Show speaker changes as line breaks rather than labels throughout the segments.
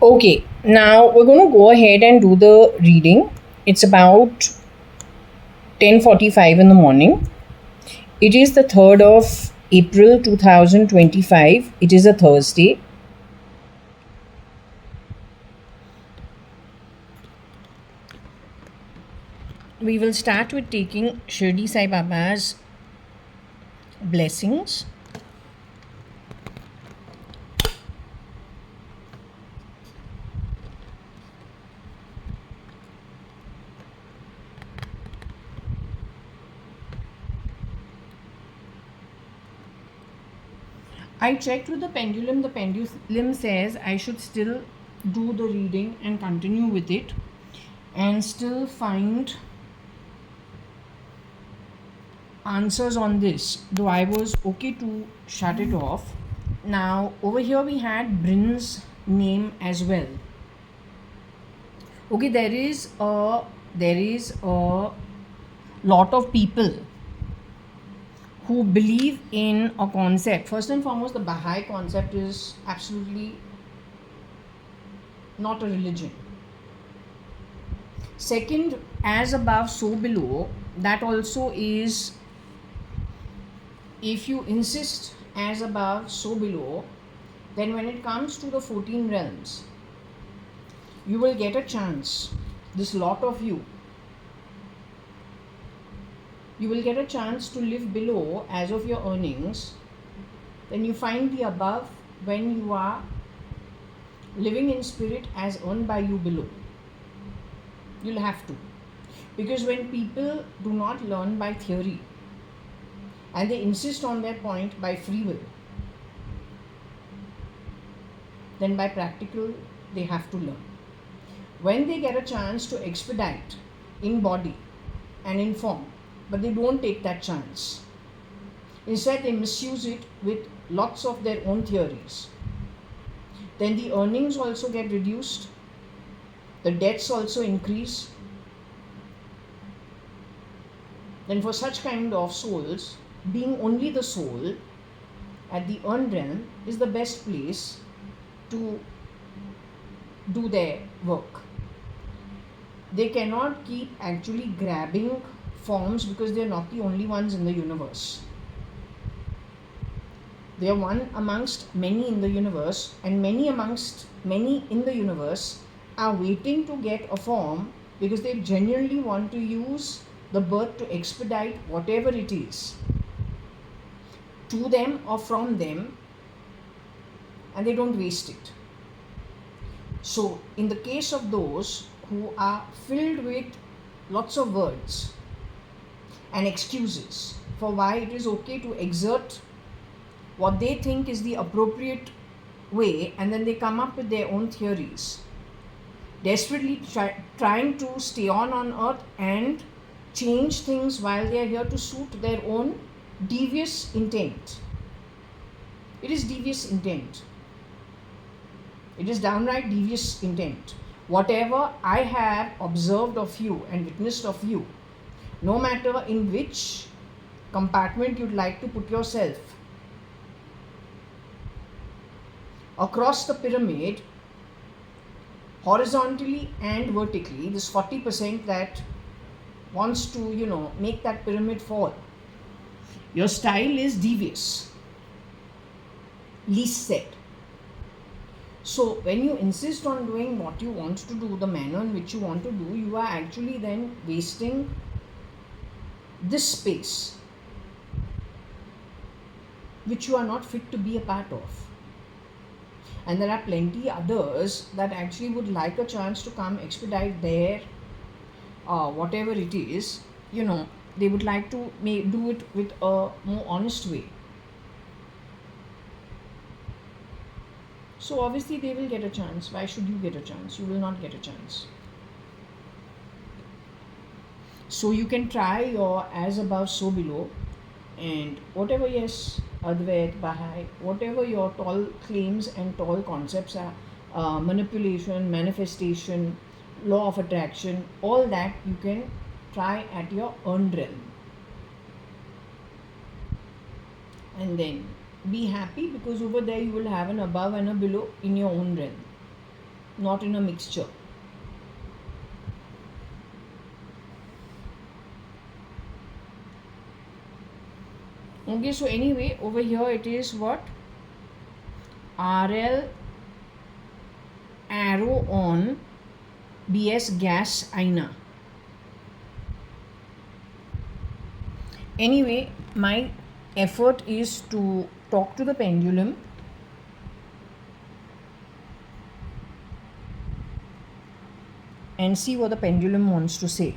Okay, now we're going to go ahead and do the reading. It's about 10:45 in the morning. It is the 3rd of April 2025. It is a Thursday. We will start with taking Shirdi Sai Baba's blessings. I checked with the pendulum. The pendulum says I should still do the reading and continue with it and still find answers on this, though I was okay to shut it off. Now, over here we had Bryn's name as well. Okay, there is a lot of people who believe in a concept. First and foremost, the Baha'i concept is absolutely not a religion. Second, as above, so below, that also is, if you insist as above, so below, then when it comes to the 14 realms, you will get a chance. This lot of you will get a chance to live below as of your earnings. Then you find the above when you are living in spirit as earned by you below. You'll have to. Because when people do not learn by theory and they insist on their point by free will, then by practical they have to learn. When they get a chance to expedite in body and in form, but they don't take that chance. Instead, they misuse it with lots of their own theories. Then the earnings also get reduced, the debts also increase. Then for such kind of souls, being only the soul at the earned realm is the best place to do their work. They cannot keep actually grabbing forms because they are not the only ones in the universe. They are one amongst many in the universe, and many amongst many in the universe are waiting to get a form because they genuinely want to use the birth to expedite whatever it is to them or from them, and they don't waste it. So, in the case of those who are filled with lots of words and excuses for why it is okay to exert what they think is the appropriate way, and then they come up with their own theories, desperately trying to stay on earth and change things while they are here to suit their own devious intent. It is devious intent. It is downright devious intent. Whatever I have observed of you and witnessed of you, no matter in which compartment you'd like to put yourself, across the pyramid, horizontally and vertically, this 40% that wants to, make that pyramid fall, your style is devious, least said. So when you insist on doing what you want to do, the manner in which you want to do, you are actually then wasting this space which you are not fit to be a part of. And there are plenty others that actually would like a chance to come expedite their whatever it is, they would like to do it with a more honest way. So obviously they will get a chance. Why should you get a chance? You will not get a chance. So you can try your as above, so below, and whatever, yes, Advait, Baha'i, whatever your tall claims and tall concepts are, manipulation, manifestation, law of attraction, all that you can try at your earned realm. And then be happy, because over there you will have an above and a below in your own realm. not in a mixture. Okay, so anyway, over here it is what? RL arrow on BS gas aina. Anyway, my effort is to talk to the pendulum and see what the pendulum wants to say.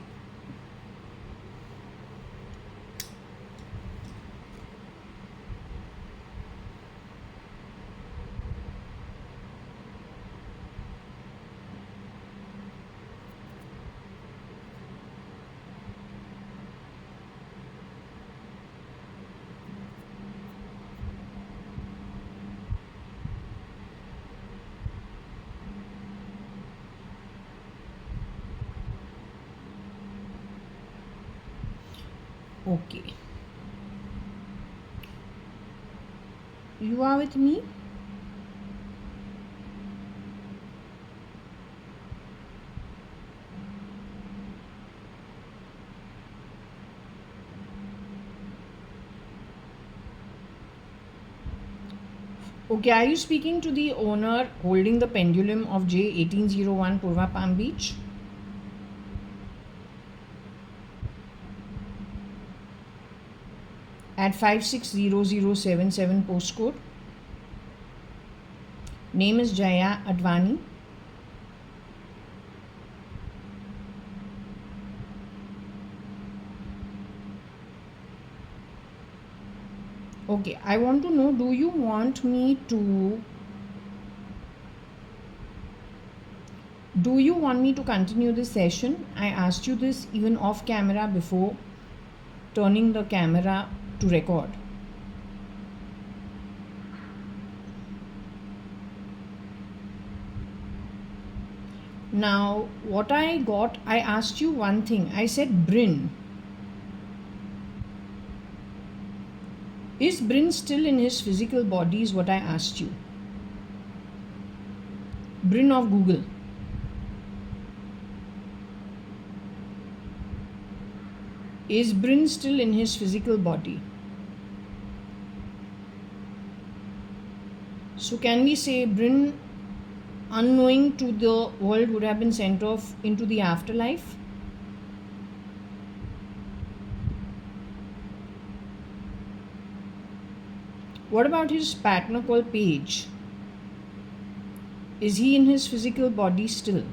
Okay. You are with me? Okay, are you speaking to the owner holding the pendulum of J1801 Purva Palm Beach? At 560077 postcode. Name is JAYA.ADVANI. Okay, I want to know, do you want me to continue this session? I asked you this even off camera before turning the camera to record. Now, what I got, I asked you one thing. I said Bryn. Is Bryn still in his physical body is what I asked you. Bryn of Google. Is Bryn still in his physical body? So can we say Bryn, unknowing to the world, would have been sent off into the afterlife? What about his partner called Paige? Is he in his physical body still?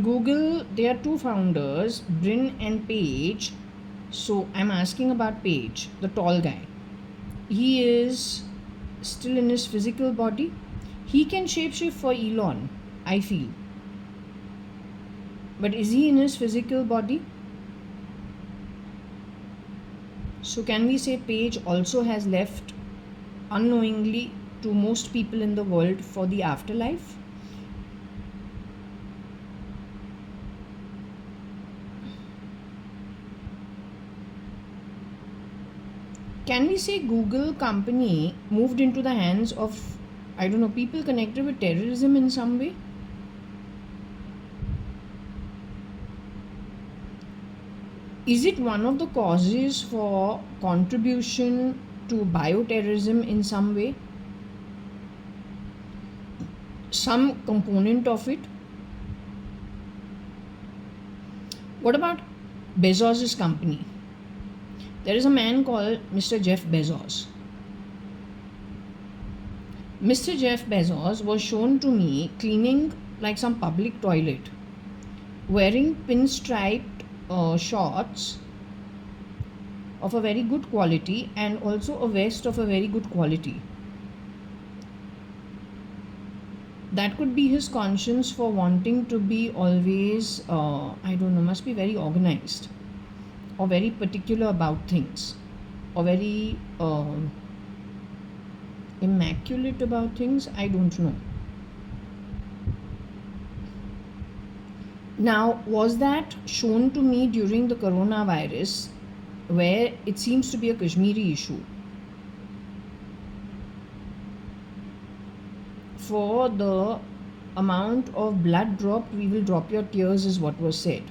Google, there are two founders, Bryn and Paige. So I'm asking about Paige, the tall guy. He is still in his physical body. He can shapeshift for Elon, I feel. But is he in his physical body? So can we say Paige also has left unknowingly to most people in the world for the afterlife? Can we say Google company moved into the hands of, I don't know, people connected with terrorism in some way? Is it one of the causes for contribution to bioterrorism in some way? Some component of it? What about Bezos' company? There is a man called Mr. Jeff Bezos. Mr. Jeff Bezos was shown to me cleaning like some public toilet, wearing pinstriped shorts of a very good quality and also a vest of a very good quality. That could be his conscience for wanting to be always, I don't know, must be very organized or very particular about things or very immaculate about things. I don't know. Now, was that shown to me during the coronavirus, where it seems to be a Kashmiri issue? For the amount of blood dropped, we will drop your tears, is what was said.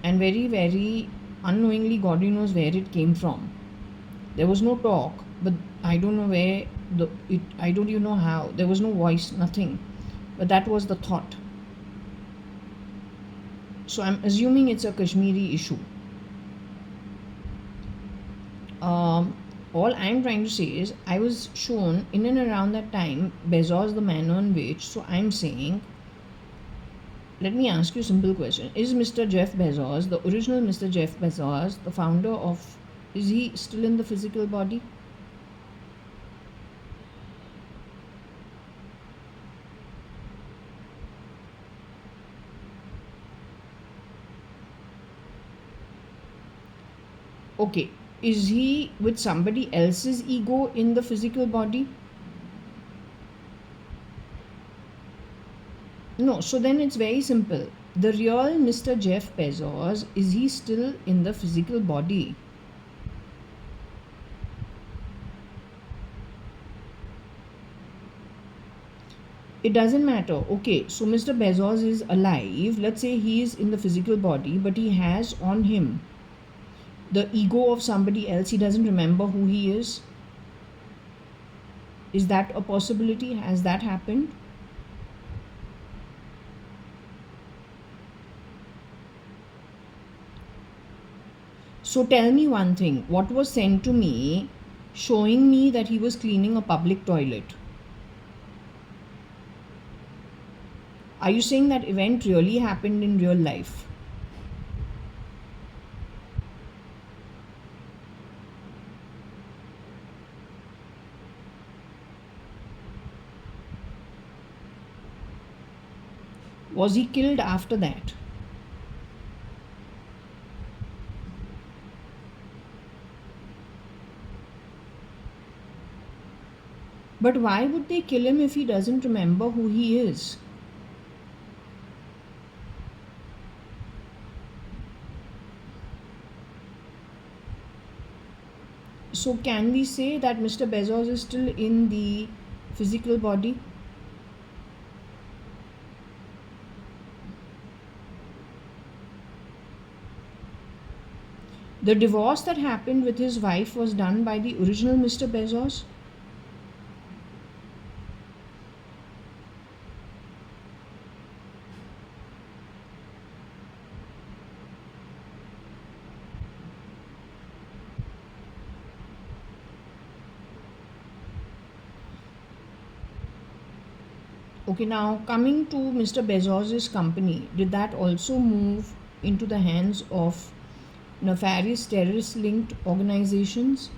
And very, very unknowingly, God knows where it came from. There was no talk, but I don't know where I don't even know how. There was no voice, nothing. But that was the thought. So I'm assuming it's a Kashmiri issue. All I'm trying to say is I was shown in and around that time Bezos, the manner in which. So I'm saying, let me ask you a simple question. Is Mr. Jeff Bezos, the original Mr. Jeff Bezos, the founder of, is he still in the physical body? Okay. Is he with somebody else's ego in the physical body? No, so then it's very simple. The real Mr. Jeff Bezos, is he still in the physical body? It doesn't matter. Okay, so Mr. Bezos is alive. Let's say he is in the physical body, but he has on him the ego of somebody else. He doesn't remember who he is. Is that a possibility? Has that happened? So tell me one thing. What was sent to me showing me that he was cleaning a public toilet? Are you saying that event really happened in real life? Was he killed after that? But why would they kill him if he doesn't remember who he is? So can we say that Mr. Bezos is still in the physical body? The divorce that happened with his wife was done by the original Mr. Bezos? Okay, now coming to Mr. Bezos's company, did that also move into the hands of nefarious terrorist linked organizations?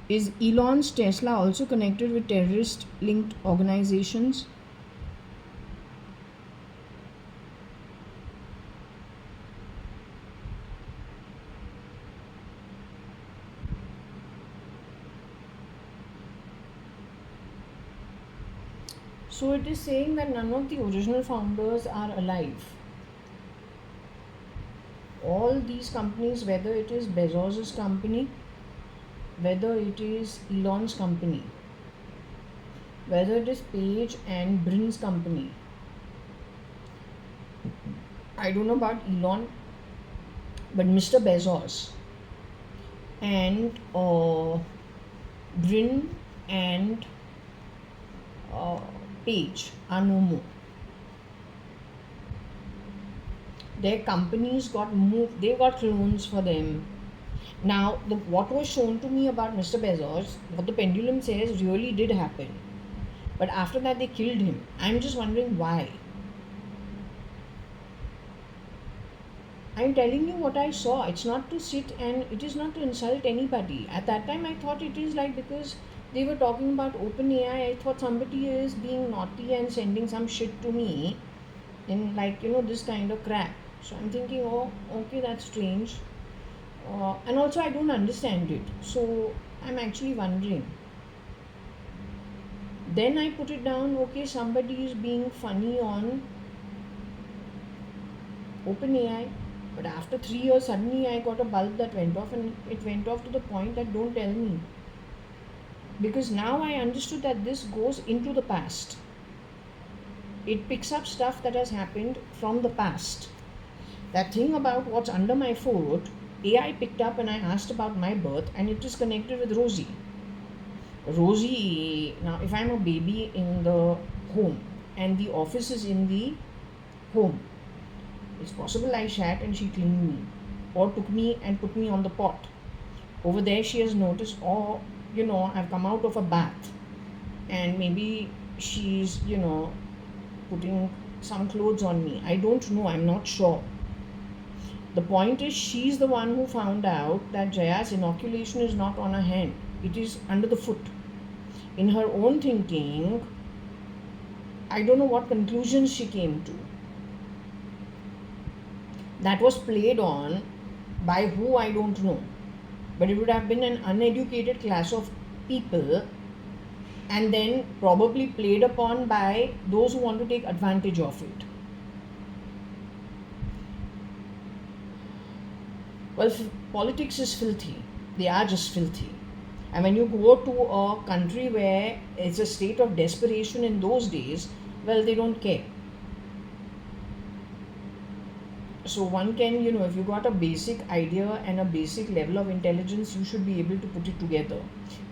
Is Elon's Tesla also connected with terrorist linked organizations? So it is saying that none of the original founders are alive. All these companies, whether it is Bezos's company, whether it is Elon's company, whether it is Page and Brin's company, I don't know about Elon, but Mr. Bezos and Brin and Page are no more. Their companies got moved, they got loans for them. Now, what was shown to me about Mr. Bezos, what the pendulum says really did happen. But after that, they killed him. I'm just wondering why. I'm telling you what I saw. It's not to sit and it is not to insult anybody. At that time, I thought it is like because they were talking about OpenAI, I thought somebody is being naughty and sending some shit to me in like, this kind of crap. So I'm thinking, oh, okay, that's strange. And also, I don't understand it. So I'm actually wondering. Then I put it down, okay, somebody is being funny on OpenAI. But after 3 years, suddenly I got a bulb that went off, and it went off to the point that don't tell me. Because now I understood that this goes into the past. It picks up stuff that has happened from the past. That thing about what's under my foot, AI picked up when I asked about my birth, and it is connected with Rosie. Rosie, now if I'm a baby in the home and the office is in the home, it's possible I shat and she cleaned me or took me and put me on the pot. Over there, she has noticed, or I've come out of a bath and maybe she's, putting some clothes on me. I don't know, I'm not sure. The point is, she's the one who found out that Jaya's inoculation is not on her hand, it is under the foot. In her own thinking, I don't know what conclusions she came to. That was played on by who I don't know. But it would have been an uneducated class of people, and then probably played upon by those who want to take advantage of it. Well, politics is filthy. They are just filthy. And when you go to a country where it's a state of desperation in those days, well, they don't care. So one can, if you got a basic idea and a basic level of intelligence, you should be able to put it together.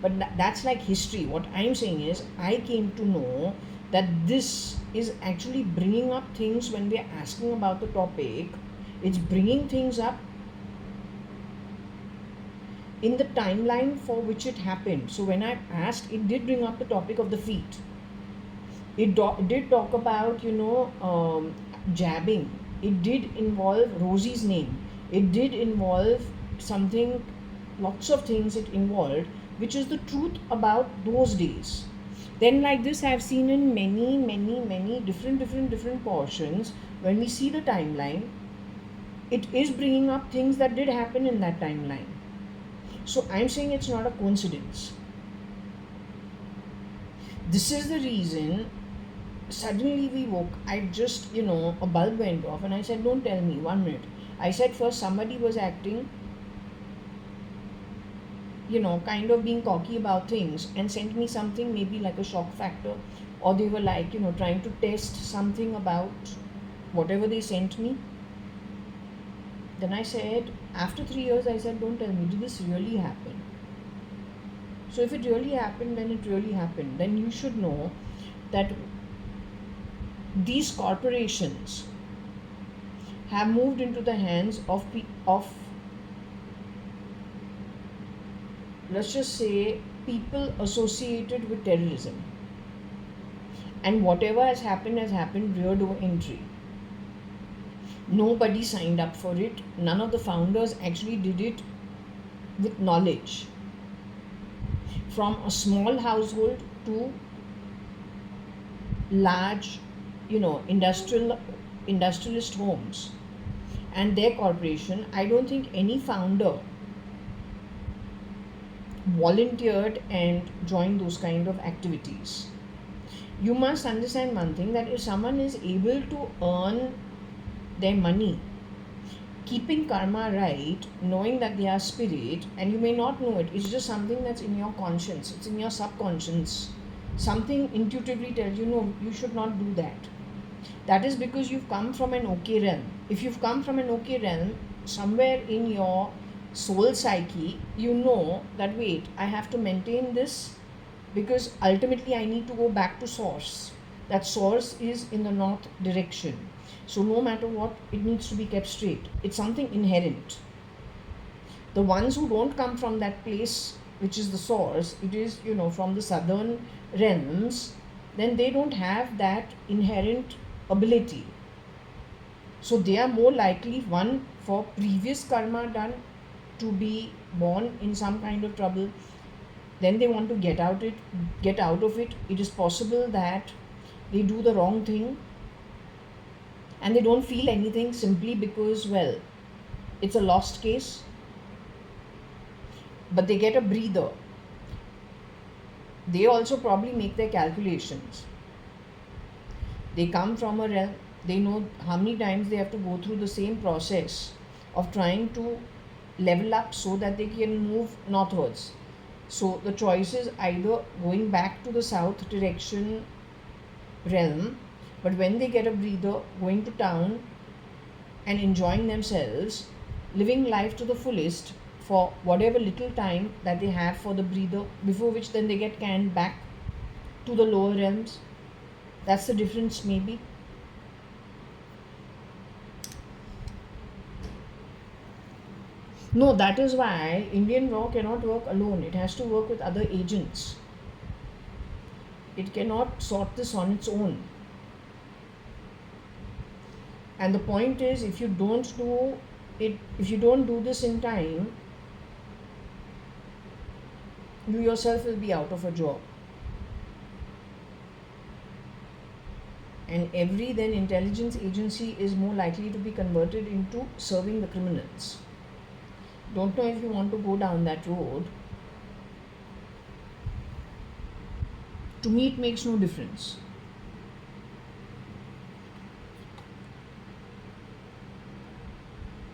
But that's like history. What I'm saying is, I came to know that this is actually bringing up things when we're asking about the topic. It's bringing things up in the timeline for which it happened. So when I asked, it did bring up the topic of the feet. It did talk about, jabbing. It did involve Rosie's name. It did involve something, lots of things it involved, which is the truth about those days. Then like this, I've seen in many different portions. When we see the timeline, it is bringing up things that did happen in that timeline. So I'm saying it's not a coincidence. This is the reason suddenly we woke. I just, a bulb went off and I said, don't tell me, 1 minute. I said first somebody was acting, kind of being cocky about things and sent me something maybe like a shock factor, or they were like, trying to test something about whatever they sent me. Then I said, after 3 years, I said, don't tell me, did this really happen? So if it really happened, then it really happened. Then you should know that these corporations have moved into the hands of let's just say, people associated with terrorism. And whatever has happened rear door entry. Nobody signed up for it. None of the founders actually did it with knowledge. From a small household to large, industrialist homes and their corporation, I don't think any founder volunteered and joined those kind of activities. You must understand one thing, that if someone is able to earn their money, keeping karma right, knowing that they are spirit, and you may not know it, it's just something that's in your conscience, it's in your subconscious. Something intuitively tells you, no, you should not do that. That is because you've come from an okay realm. If you've come from an okay realm, somewhere in your soul psyche, you know that, wait, I have to maintain this because ultimately I need to go back to source. That source is in the north direction. So no matter what, it needs to be kept straight. It's something inherent. The ones who don't come from that place, which is the source, it is, from the southern realms, then they don't have that inherent ability. So they are more likely, one, for previous karma done, to be born in some kind of trouble. Then they want to get out of it. It is possible that they do the wrong thing. and they don't feel anything simply because, well, it's a lost case, but they get a breather. They also probably make their calculations. They come from a realm, they know how many times they have to go through the same process of trying to level up so that they can move northwards. So the choice is either going back to the south direction realm, but when they get a breather, going to town and enjoying themselves, living life to the fullest for whatever little time that they have for the breather, before which then they get canned back to the lower realms. That's the difference, maybe. No, that is why Indian law cannot work alone. It has to work with other agents. It cannot sort this on its own. And the point is, if you don't do it, if you don't do this in time, you yourself will be out of a job. And every then intelligence agency is more likely to be converted into serving the criminals. Don't know if you want to go down that road. To me, it makes no difference.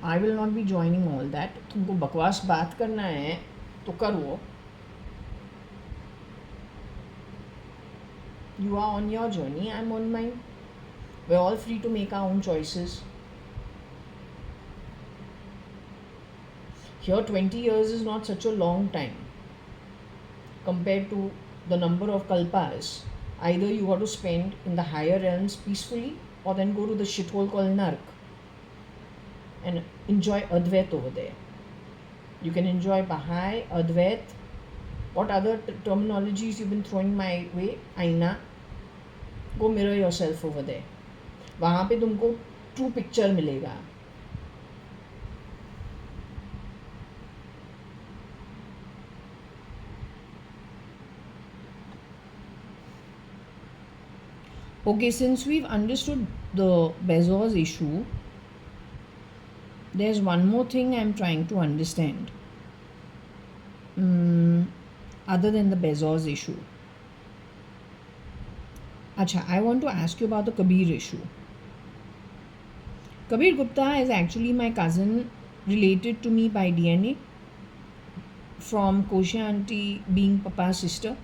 I will not be joining all that. तुमको बकवास बात करना है तो करो. You are on your journey, I'm on mine. We're all free to make our own choices. Here 20 years is not such a long time compared to the number of kalpas. Either you got to spend in the higher realms peacefully, or then go to the shithole called Nark and enjoy Advait over there. You can enjoy Baha'i, Advait. What other terminologies you've been throwing my way? Aina. Go mirror yourself over there. वहाँ पे तुमको true picture मिलेगा. Okay, since we've understood the Bezos issue, there's one more thing I'm trying to understand. Other than the Bezos issue. Acha, I want to ask you about the Kabir issue. Kabir Gupta is actually my cousin, related to me by DNA, from Kosha auntie being Papa's sister.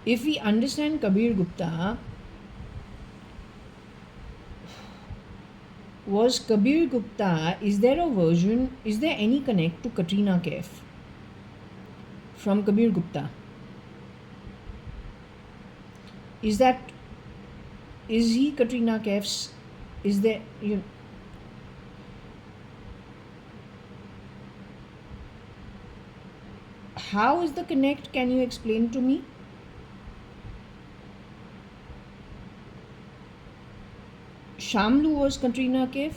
If we understand Kabir Gupta, was Kabir Gupta, is there any connect to Katrina Kaif from Kabir Gupta? Is he Katrina Kaif's, is there, how is the connect? Can you explain to me? Shamlu was Katrina Kaif?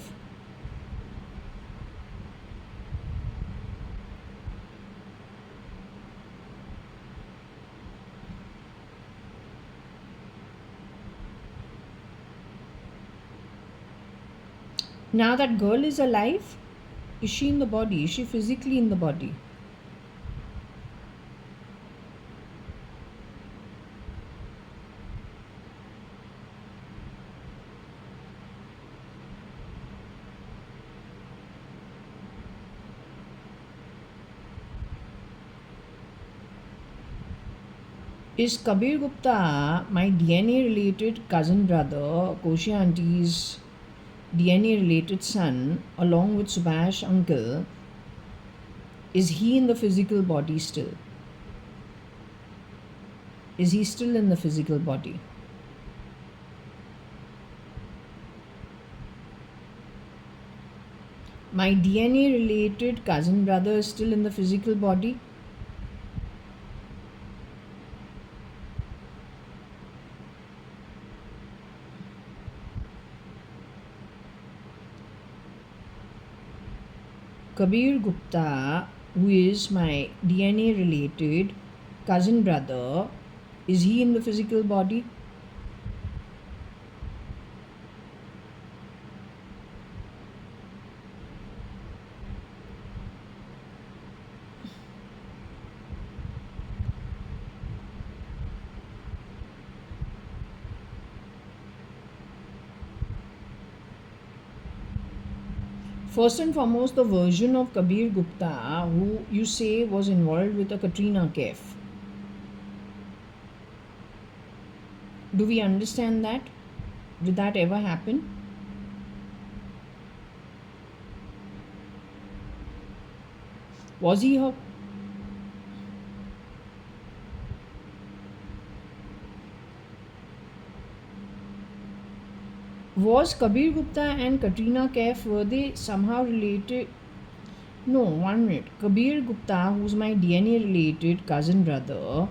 Now that girl is alive? Is she in the body? Is she physically in the body? Is Kabir Gupta my DNA related cousin brother, Koshi auntie's DNA related son, along with Subhash uncle? Is he in the physical body still? Is he still in the physical body? My DNA related cousin brother is still in the physical body? Kabir Gupta, who is my DNA related cousin brother, is he in the physical body? First and foremost, the version of Kabir Gupta who you say was involved with a Katrina Kaif. Do we understand that? Did that ever happen? Was he her? Was Kabir Gupta and Katrina Kaif, were they somehow related? No, 1 minute. Kabir Gupta, who's my DNA related cousin brother,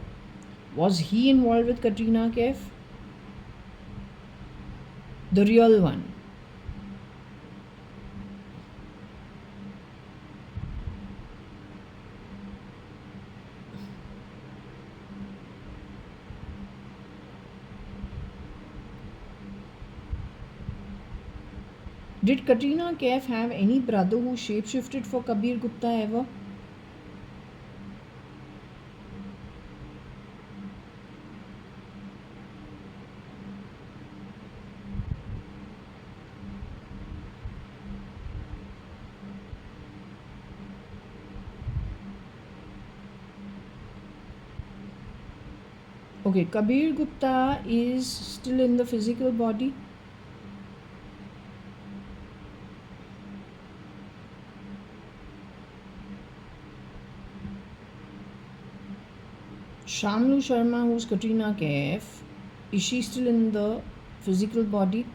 was he involved with Katrina Kaif? The real one. Did Katrina Kaif have any brother who shapeshifted for Kabir Gupta ever? Okay, Kabir Gupta is still in the physical body. Shamlu Sharma, who's Katrina Kaif, is she still in the physical body?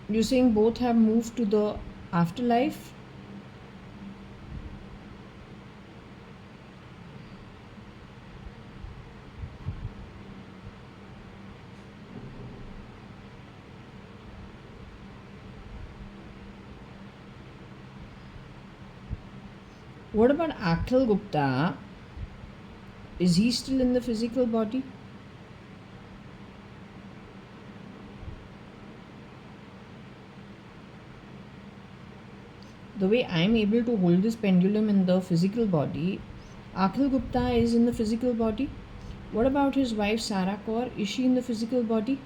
You're saying both have moved to the afterlife? What about Akhil Gupta? Is he still in the physical body? The way I'm able to hold this pendulum in the physical body, Akhil Gupta is in the physical body. What about his wife Sarah Kaur? Is she in the physical body?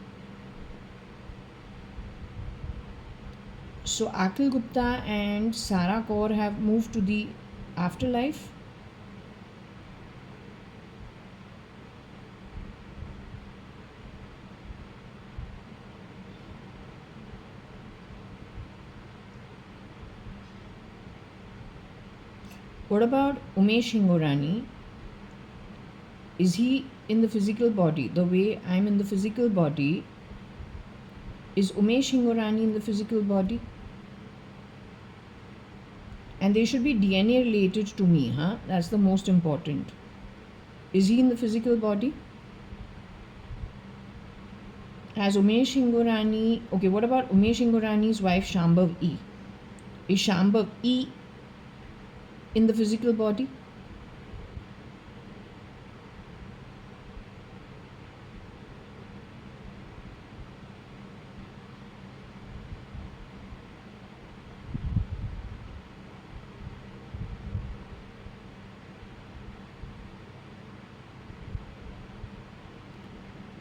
So Akhil Gupta and Sarah Kaur have moved to the afterlife. What about Umesh Hingorani? Is he in the physical body? The way I'm in the physical body, is Umesh Hingorani in the physical body? And they should be DNA related to me, huh? That's the most important. Is he in the physical body? Has Umesh Hingorani... Okay, what about Umesh Hingorani's wife Shambhav E? Is Shambhav E in the physical body?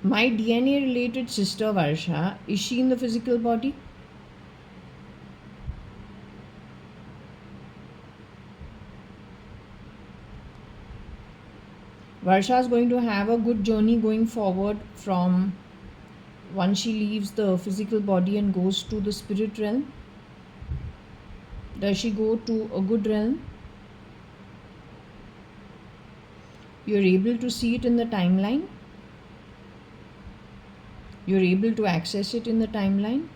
My DNA related sister Varsha, is she in the physical body? Varsha is going to have a good journey going forward from once she leaves the physical body and goes to the spirit realm. Does she go to a good realm? You're able to see it in the timeline? You're able to access it in the timeline?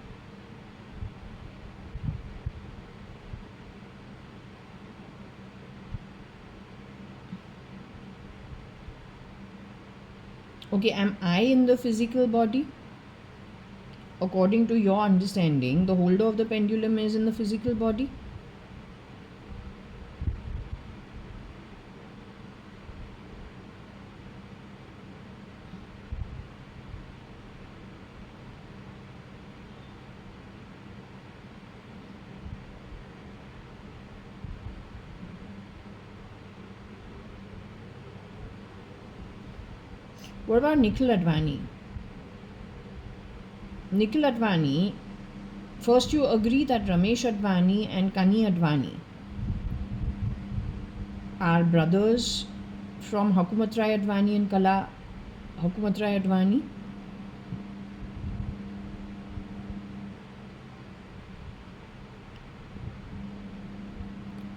Okay, am I in the physical body? According to your understanding, the holder of the pendulum is in the physical body? What about Nikhil Advani? Nikhil Advani, first you agree that Ramesh Advani and Kani Advani are brothers from Hukumat Rai Advani and Kala Hukumat Rai Advani.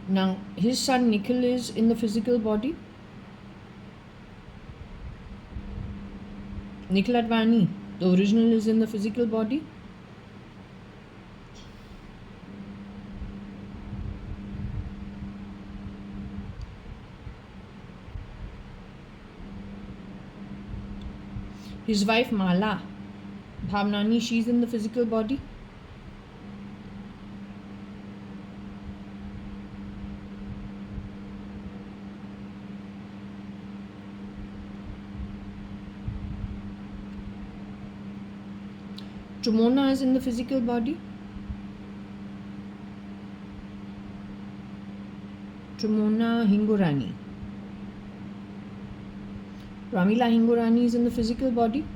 Now, his son Nikhil is in the physical body. Nikhil Advani, the original, is in the physical body. His wife Mala Bhavnani, she's in the physical body. Chumona is in the physical body. Chumona Hingorani. Pramila Hingorani is in the physical body.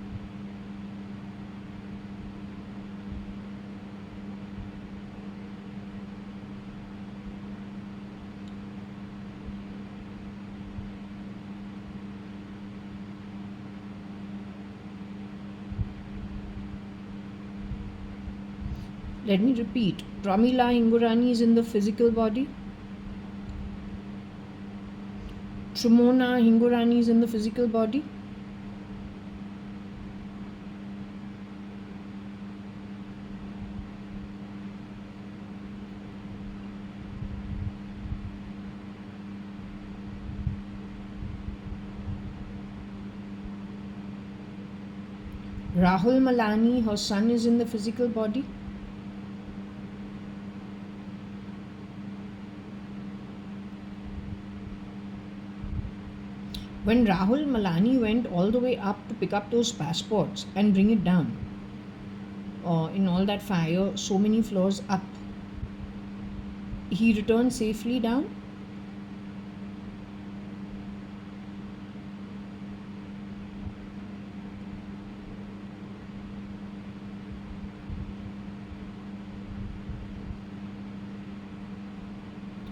Let me repeat. Pramila Hingorani is in the physical body. Chumona Hingorani is in the physical body. Rahul Malani, her son, is in the physical body. When Rahul Malani went all the way up to pick up those passports and bring it down, in all that fire, so many floors up, he returned safely down.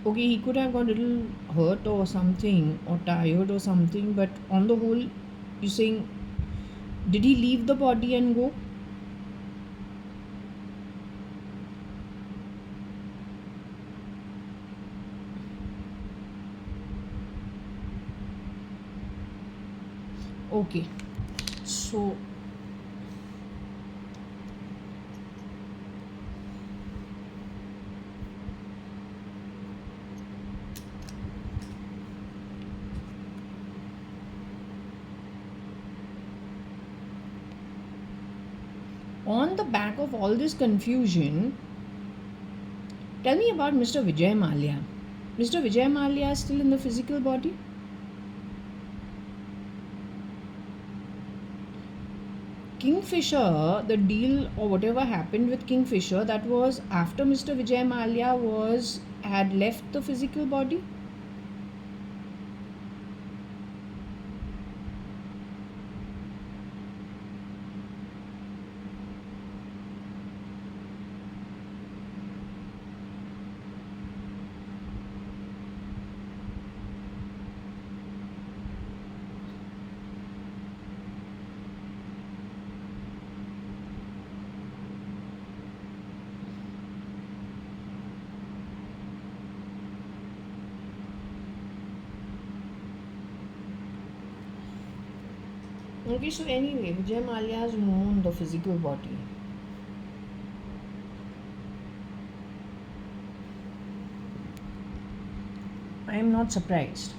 Okay, he could have got a little hurt or something, or tired or something, but on the whole, you're saying, did he leave the body and go? Okay, so on the back of all this confusion, tell me about Mr. Vijay Mallya. Mr. Vijay Mallya is still in the physical body? Kingfisher, the deal or whatever happened with Kingfisher, that was after Mr. Vijay Mallya had left the physical body? Okay, so anyway, Vijay Mallya has known the physical body. I am not surprised.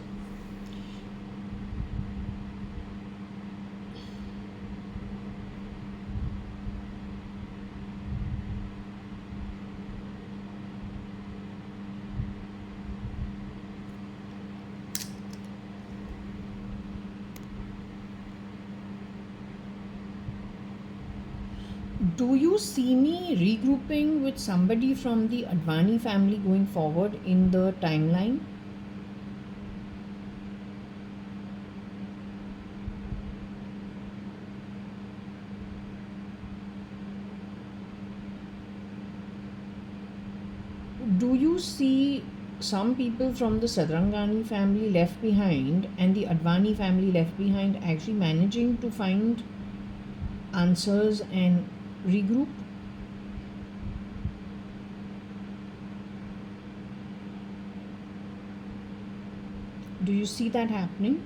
Do you see me regrouping with somebody from the Advani family going forward in the timeline? you see some people from the Sadrangani family left behind and the Advani family left behind actually managing to find answers and regroup? Do you see that happening?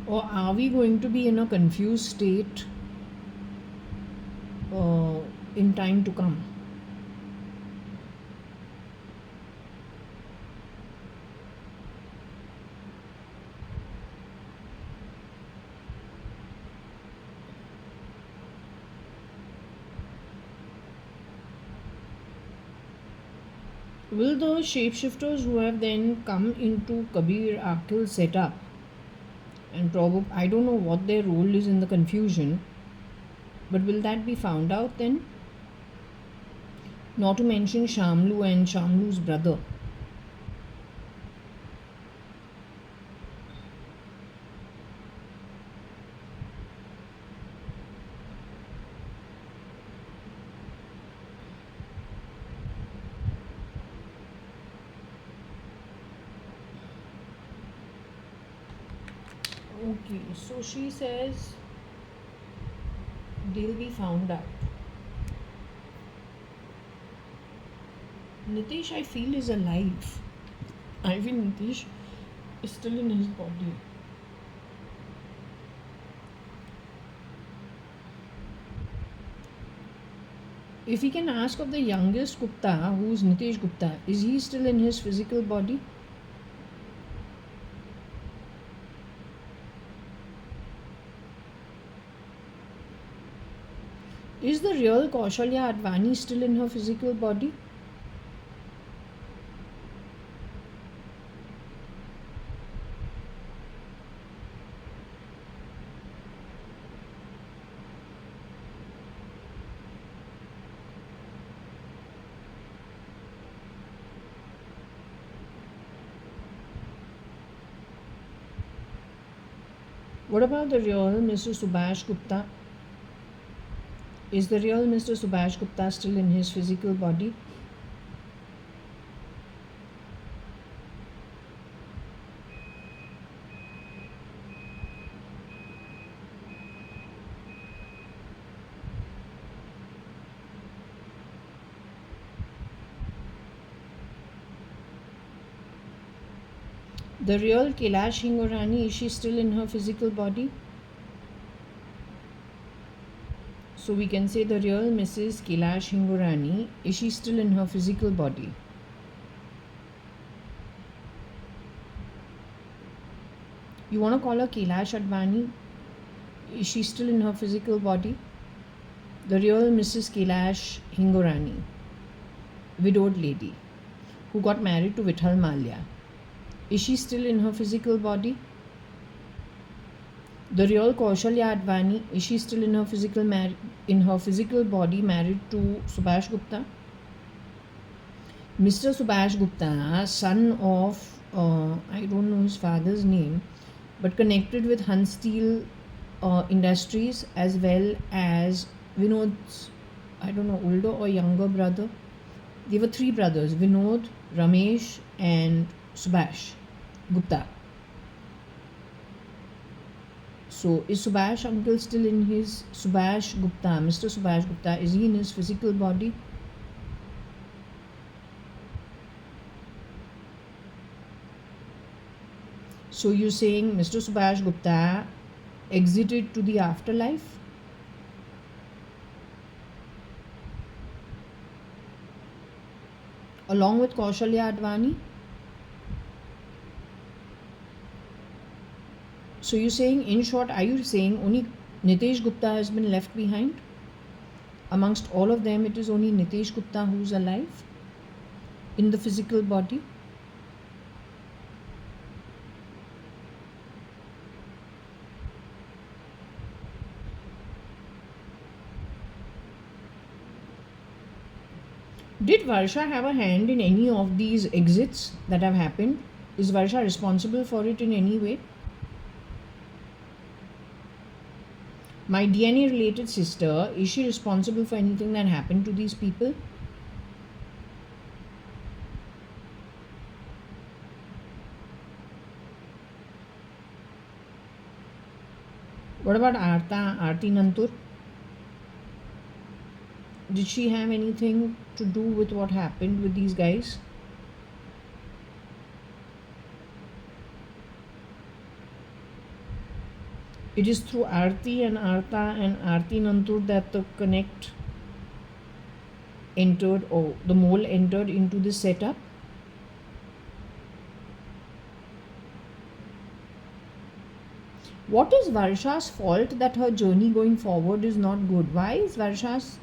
Or are we going to be in a confused state uh, in time to come? Will the shapeshifters who have then come into Kabir Akhil setup and probably, I don't know what their role is in the confusion, but will that be found out then? Not to mention Shamlu and Shamlu's brother. Okay, so she says they'll be found out. Nitish, I feel, is alive. I feel Nitish is still in his body. If we can ask of the youngest Gupta, who's Nitish Gupta, is he still in his physical body? Is the real Kaushalya Advani still in her physical body? What about the real Mr. Subhash Gupta? Is the real Mr. Subhash Gupta still in his physical body? The real Kailash Hingorani, is she still in her physical body? So we can say the real Mrs. Kailash Hingorani, is she still in her physical body? You want to call her Kailash Advani? Is she still in her physical body? The real Mrs. Kailash Hingorani, widowed lady, who got married to Vithal Malia. Is she still in her physical body? The real Kaushalya Advani, is she still in her physical body married to Subhash Gupta? Mr. Subhash Gupta, son of I don't know his father's name, but connected with Hunt Steel Industries, as well as Vinod's, I don't know, older or younger brother. They were three brothers: Vinod, Ramesh, and Subhash Gupta. So is Subhash uncle still in his Subhash Gupta, Mr. Subhash Gupta, is he in his physical body? So you're saying Mr. Subhash Gupta exited to the afterlife? Along with Kaushalya Advani? So you're saying, in short, are you saying only Nitesh Gupta has been left behind? Amongst all of them, it is only Nitesh Gupta who's alive in the physical body? Did Varsha have a hand in any of these exits that have happened? Is Varsha responsible for it in any way? My DNA related sister, is she responsible for anything that happened to these people? What about Aarti Nantur? Did she have anything to do with what happened with these guys? It is through Aarti and Aarti Nantur that the connect entered, or the mole entered into this setup. What is Varsha's fault that her journey going forward is not good? Why is Varsha's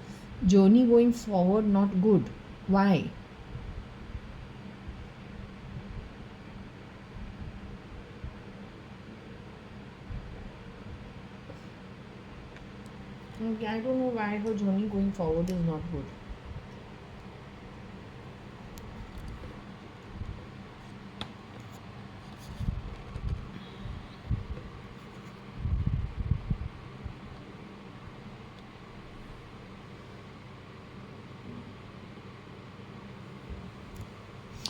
journey going forward not good? Why? Okay, I don't know why her journey going forward is not good.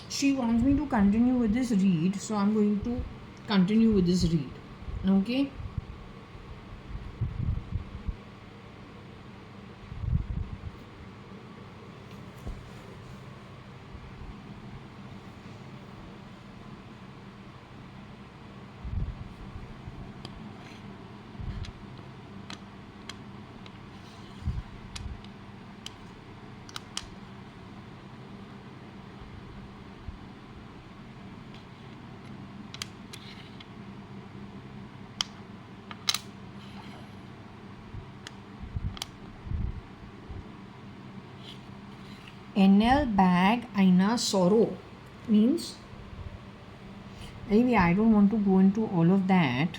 She wants me to continue with this read, so I'm going to continue with this read. Okay. NL bag aina sorrow means, anyway, I don't want to go into all of that.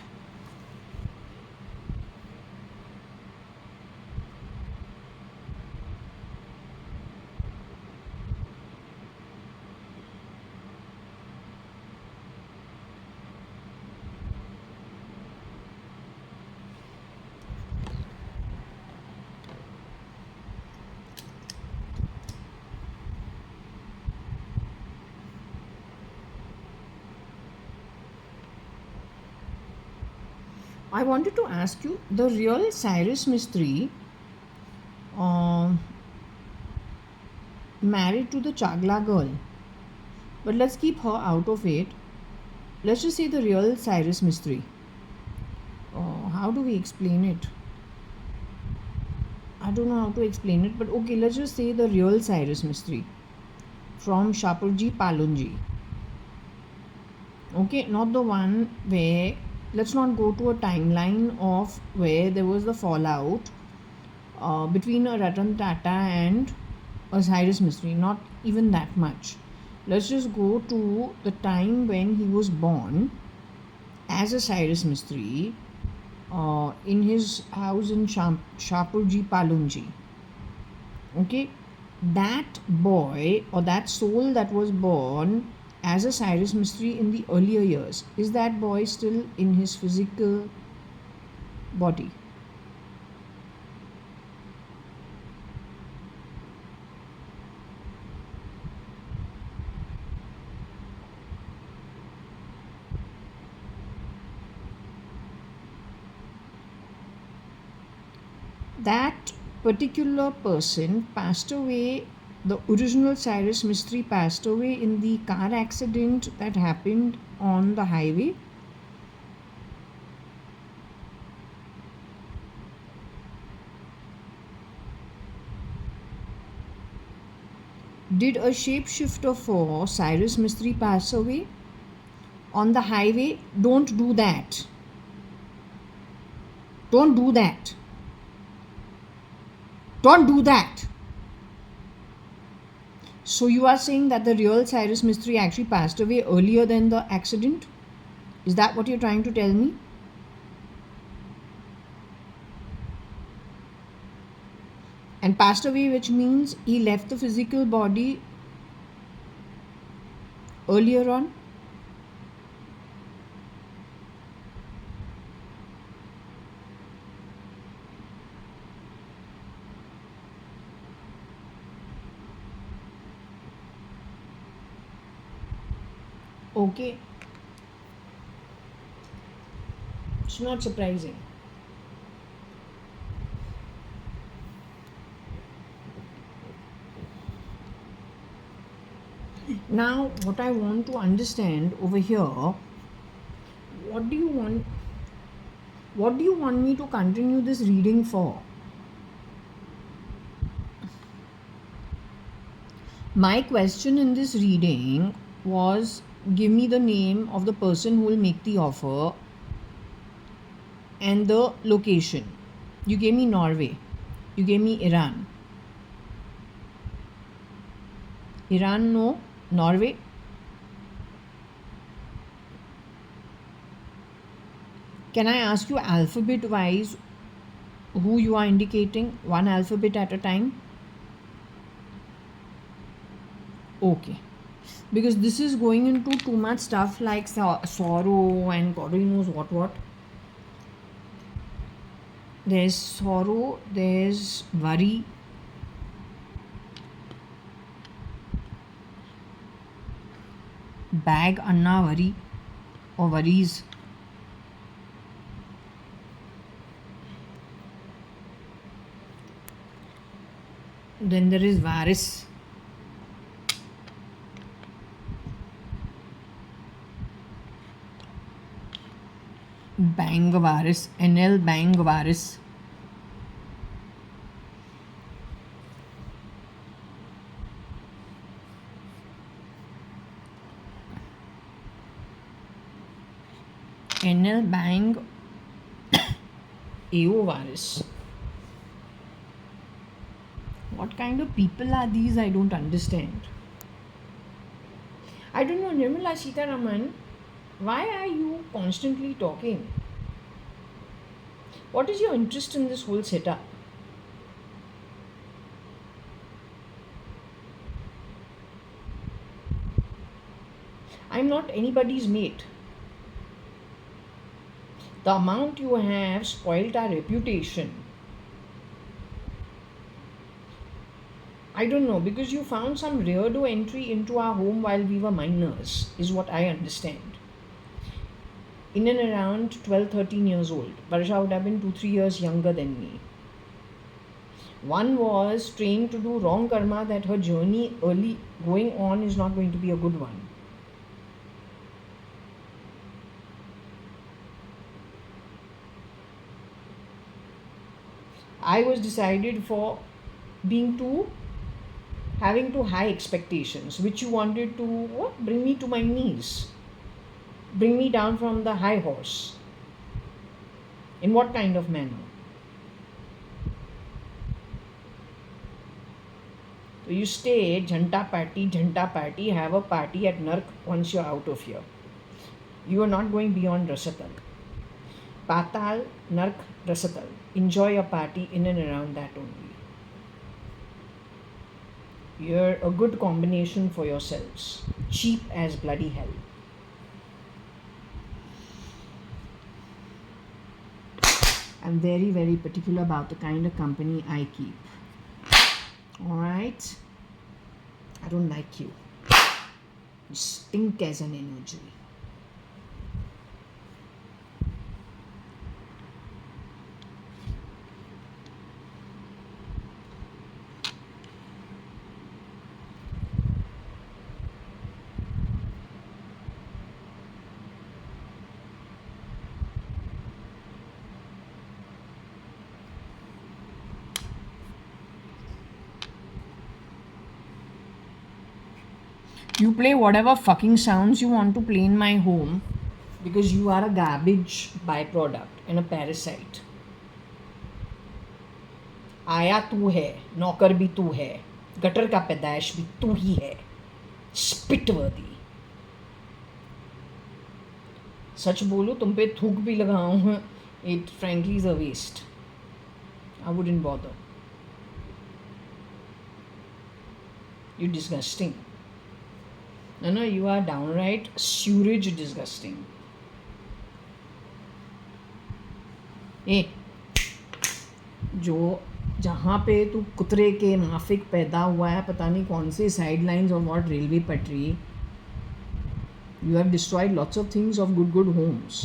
I wanted to ask you, the real Cyrus Mistry married to the Chagla girl, but let's keep her out of it. Let's just say the real Cyrus Mistry. How do we explain it? I don't know how to explain it, but okay, let's just say the real Cyrus Mistry from Shapurji Palunji. Okay, not the one where, let's not go to a timeline of where there was the fallout between a Ratan Tata and a Cyrus Mistry, not even that much. Let's just go to the time when he was born as a Cyrus Mistry in his house in Shapurji Palunji. Okay, that boy or that soul that was born as a Cyrus Mistry in the earlier years, is that boy still in his physical body? That particular person passed away, the original Cyrus Mistry passed away in the car accident that happened on the highway. Did a shapeshifter for Cyrus Mistry pass away on the highway? Don't do that. Don't do that. Don't do that. So you are saying that the real Cyrus Mistry actually passed away earlier than the accident? Is that what you're trying to tell me? And passed away, which means he left the physical body earlier on. Okay, it's not surprising. Now, what I want to understand over here, what do you want? What do you want me to continue this reading for? My question in this reading was, give me the name of the person who will make the offer and the location. You gave me Norway. You gave me Iran. Iran, no. Norway. Can I ask you alphabet wise who you are indicating? One alphabet at a time? Okay. Because this is going into too much stuff like sorrow and God only knows what. There's sorrow, there's worry. Bag Anna worry or worries. Then there is Varis. Bang Varis. NL Bang Varis. NL Bang AO Varis. What kind of people are these? I don't understand. I don't know, Nirmala Sitaraman, why are you constantly talking? What is your interest in this whole setup? I'm not anybody's mate. The amount you have spoiled our reputation. I don't know, because you found some weirdo entry into our home while we were minors, is what I understand. In and around 12, 13 years old. Varsha would have been 2, 3 years younger than me. One was trained to do wrong karma, that her journey early going on is not going to be a good one. I was decided for having too high expectations, which you wanted to bring me to my knees, bring me down from the high horse. In what kind of manner? So you stay, jhanta party, have a party at Nark once you're out of here. You are not going beyond Rasatal. Patal, Nark, Rasatal. Enjoy a party in and around that only. You're a good combination for yourselves. Cheap as bloody hell. I'm very, very particular about the kind of company I keep. Alright? I don't like you. You stink as an energy. You play whatever fucking sounds you want to play in my home because you are a garbage byproduct and a parasite. आया तू है, नौकर भी तू है, gutter का पैदाइश भी तू ही है. स्पिट वर्दी. सच बोलो तुम पे थूक भी लगाऊं, it frankly is a waste. I wouldn't bother. You're disgusting. No, you are downright sewage disgusting. ए जो जहाँ पे तू कुतरे के माफिक पैदा हुआ है, पता नहीं कौन सी साइड लाइन्स और वॉट रेलवे पटरी, you have destroyed lots of things of good homes.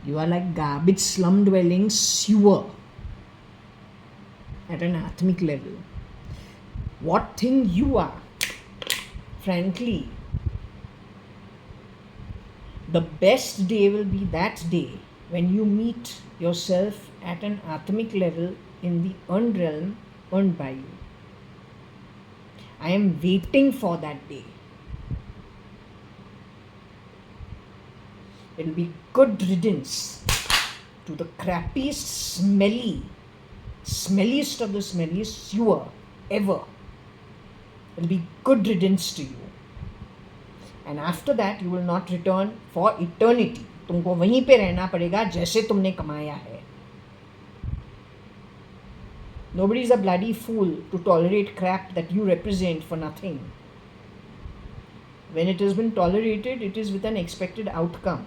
You are like garbage slum dwelling sewer at an atomic level. What thing you are, frankly, the best day will be that day when you meet yourself at an atomic level in the earned realm earned by you. I am waiting for that day. It will be good riddance to the crappiest, smelliest of the smelliest sewer ever. It will be good riddance to you. And after that, you will not return for eternity. तुमको वहीं पे रहना पड़ेगा जैसे तुमने कमाया है. Nobody is a bloody fool to tolerate crap that you represent for nothing. When it has been tolerated, it is with an expected outcome.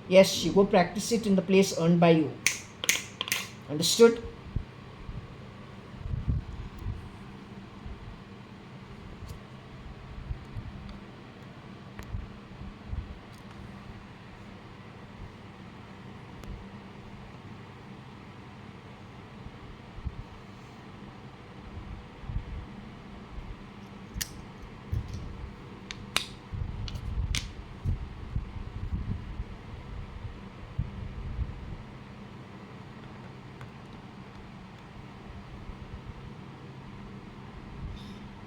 Yes, you go practice it in the place earned by you. Understood?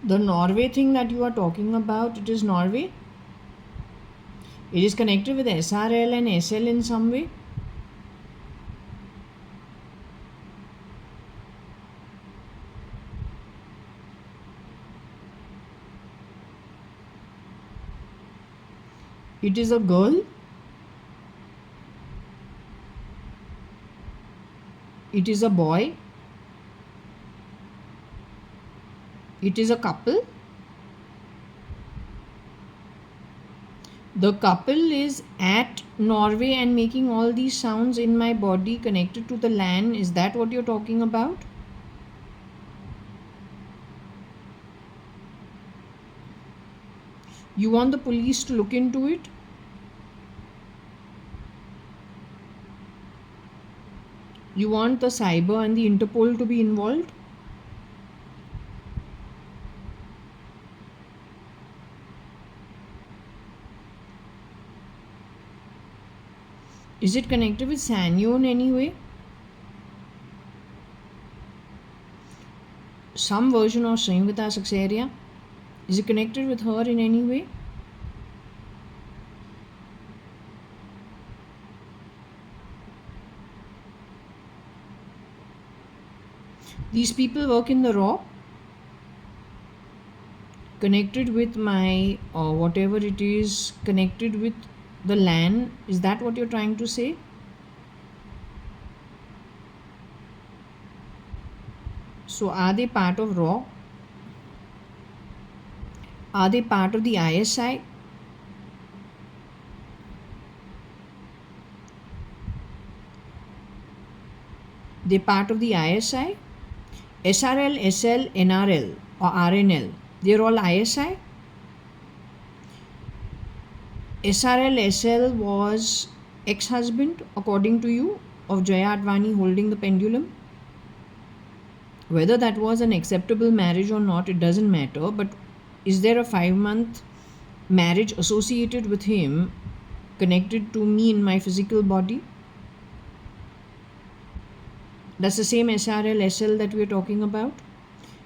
The Norway thing that you are talking about, it is Norway? It is connected with SRL and SL in some way? It is a girl? It is a boy? It is a couple? The couple is at Norway and making all these sounds in my body connected to the land. Is that what you're talking about? You want the police to look into it? You want the cyber and the Interpol to be involved? Is it connected with Sanyo in any way? Some version of Sangita Saxaria? Is it connected with her in any way? These people work in the raw, connected with my whatever it is, connected with the land. Is that what you're trying to say? So are they part of raw? Are they part of the ISI? They're part of the ISI? SRL, SL, NRL or RNL, they're all ISI? SRL, SL was ex-husband, according to you, of JAYA.ADVANI holding the pendulum. Whether that was an acceptable marriage or not, it doesn't matter. But is there a 5-month marriage associated with him, connected to me in my physical body? That's the same SRL, SL that we're talking about.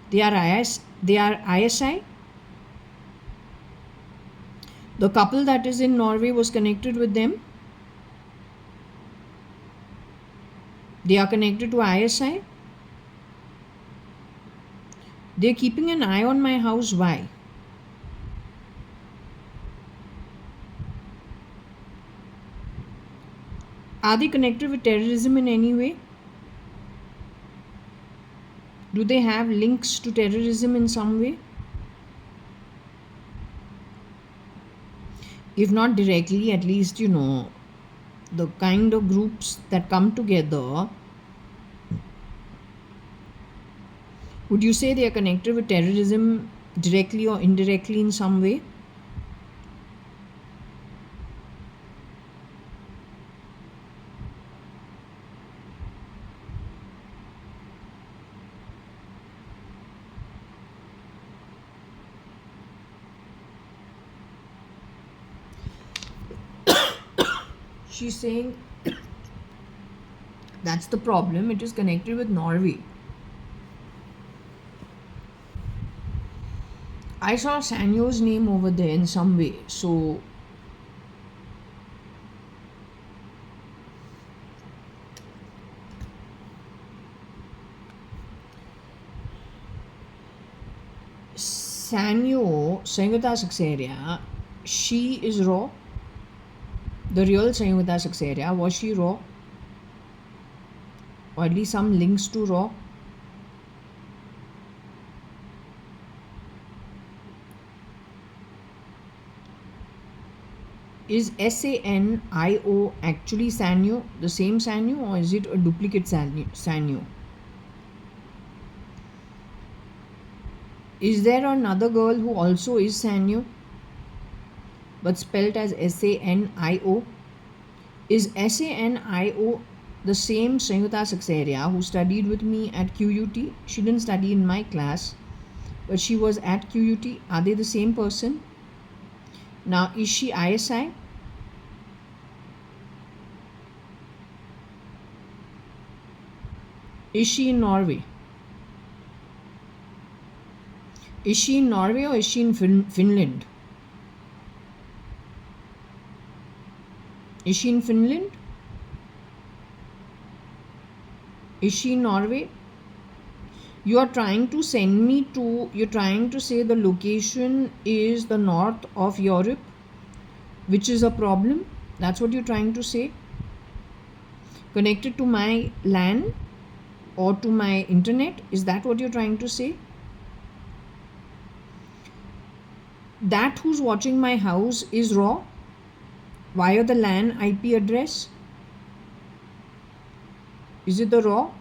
They are ISI. The couple that is in Norway was connected with them. They are connected to ISI. They're keeping an eye on my house. Why? Are they connected with terrorism in any way? Do they have links to terrorism in some way? If not directly, at least the kind of groups that come together. Would you say they are connected with terrorism directly or indirectly in some way? She's saying that's the problem. It is connected with Norway. I saw Sanyo's name over there in some way. So Sanyo, Sanyota Saxaria, she is raw. The real Sanyota Saxaria, was she raw? Or at least some links to raw? Is Sanio actually Sanyo, the same Sanyo, or is it a duplicate Sanyo? Is there another girl who also is Sanyo but spelled as Sanio? Is Sanio the same Sanyuta Saxaria who studied with me at QUT? She didn't study in my class, but she was at QUT. Are they the same person? Now, is she ISI? Is she in Norway? Is she in Norway or is she in Finland? Is she in Finland? Is she in Norway? You are trying to send me to, you're trying to say the location is the north of Europe, which is a problem. That's what you're trying to say. Connected to my LAN or to my internet. Is that what you're trying to say? That who's watching my house is raw via the LAN IP address. Is it the raw?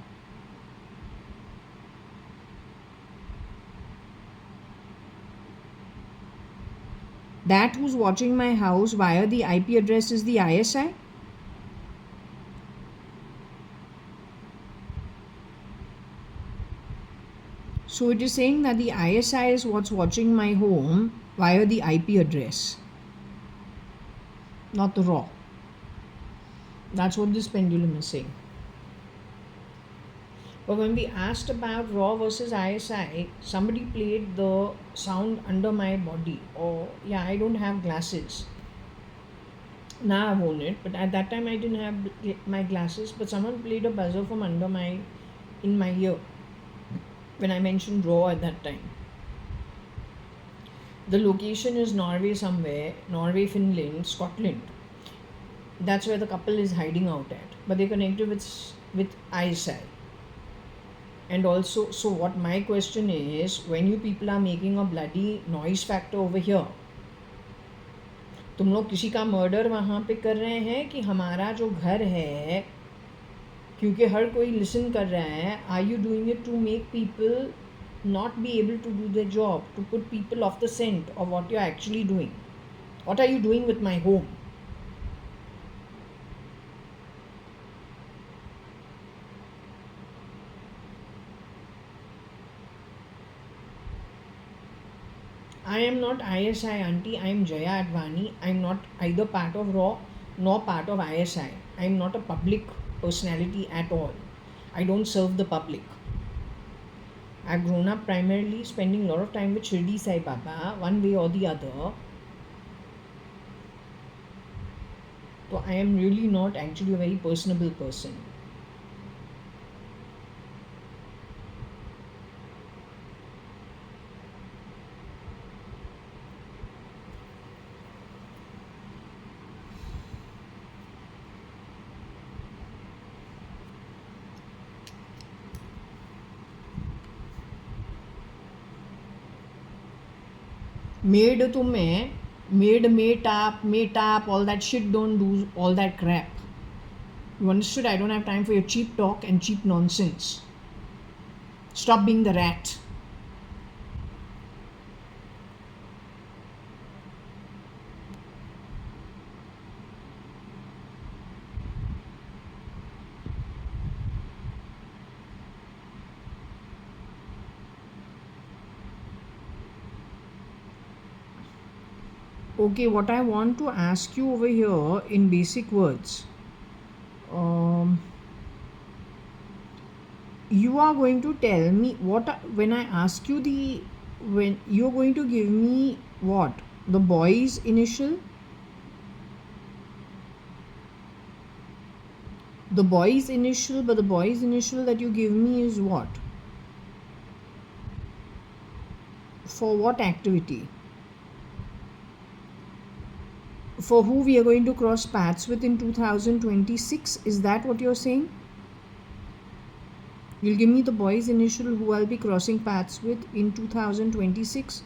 That who's watching my house via the IP address is the ISI? So it is saying that the ISI is what's watching my home via the IP address, not the raw. That's what this pendulum is saying. But when we asked about raw versus ISI, somebody played the sound under my body. Or, yeah, I don't have glasses. Now I've worn it, but at that time I didn't have my glasses. But someone played a buzzer from in my ear when I mentioned raw at that time. The location is Norway somewhere, Norway, Finland, Scotland. That's where the couple is hiding out at. But they're connected with ISI. And also, so what my question is, when you people are making a bloody noise factor over here, तुम लोग किसी का murder वहाँ पे कर रहे हैं कि हमारा जो घर है, क्योंकि हर कोई लिसन कर रहा है, are you doing it to make people not be able to do their job, to put people off the scent of what you're actually doing? What are you doing with my home? I am not ISI, auntie. I am JAYA.ADVANI. I am not either part of RAW nor part of ISI. I am not a public personality at all. I don't serve the public. I've grown up primarily spending a lot of time with Shirdi Sai Baba, one way or the other. So I am really not actually a very personable person. Maid to may, maid may tap, all that shit, don't do all that crap. You understood? I don't have time for your cheap talk and cheap nonsense. Stop being the rat. Okay, what I want to ask you over here in basic words, you are going to tell me when I ask you when you're going to give me what? The boy's initial? The boy's initial, but the boy's initial that you give me is what? For what activity? For who we are going to cross paths with in 2026? Is that what you're saying? You'll give me the boy's initial who I'll be crossing paths with in 2026?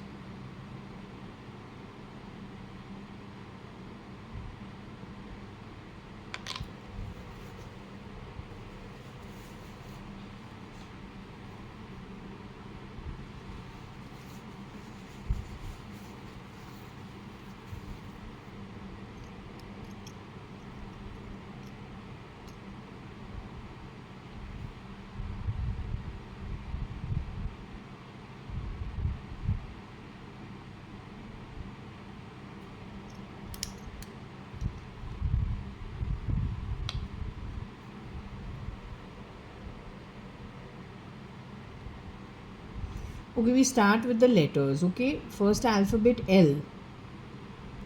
Okay, we start with the letters. Okay, first alphabet L.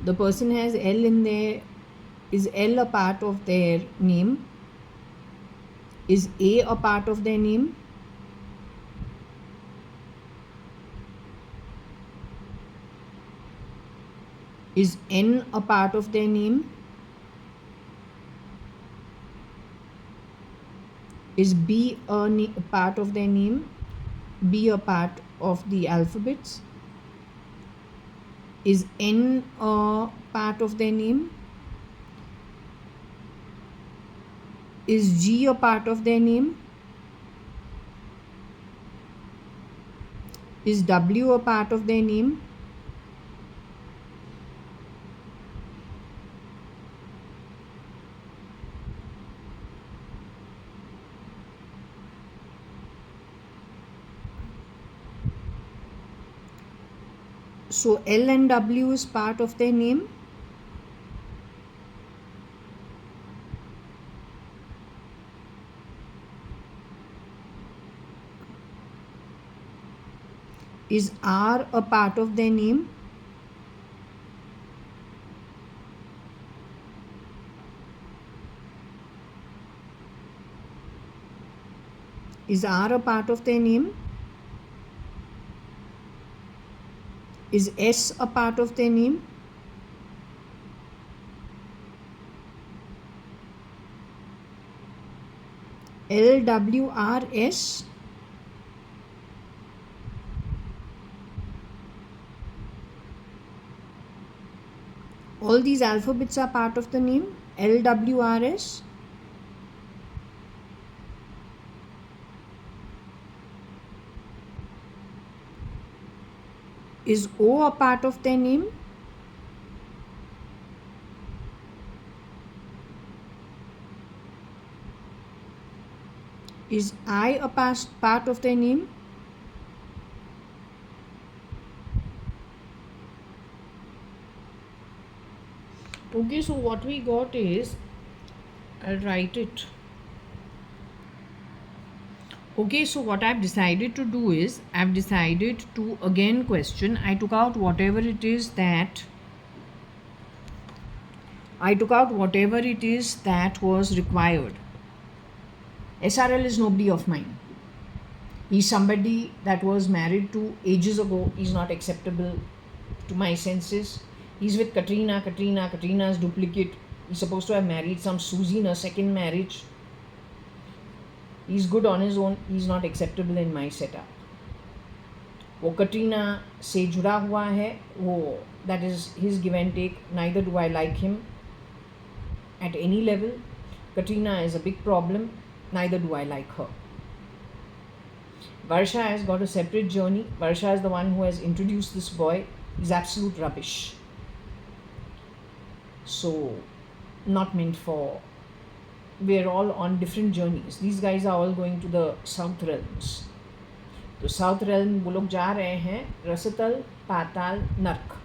The person has L in there. Is L a part of their name? Is A a part of their name? Is N a part of their name? Is B a part of their name? B a part of the alphabets? Is N a part of their name? Is G a part of their name? Is W a part of their name? So L and W is part of their name. Is R a part of their name? Is R a part of their name? Is S a part of their name? L, W, R, S. All these alphabets are part of the name. L, W, R, S. Is O a part of their name? Is I a part of their name? Okay, so what we got is, I'll write it. Okay, so what I've decided to do is, I've decided to again question. I took out whatever it is that was required. SRL is nobody of mine. He's somebody that was married to ages ago. He's not acceptable to my senses. He's with Katrina. Katrina's duplicate. He's supposed to have married some Susie in a second marriage. He's good on his own. He's not acceptable in my setup. वो कटरीना से जुड़ा हुआ है, वो that is his give and take. Neither do I like him at any level. Katrina is a big problem, neither do I like her. Varsha has got a separate journey. Varsha is the one who has introduced this boy. He's absolute rubbish. So, not meant for. We're all on different journeys. These guys are all going to the South Realms. तो South Realm वो लोग जा रहे हैं रसतल, पाताल, नर्क.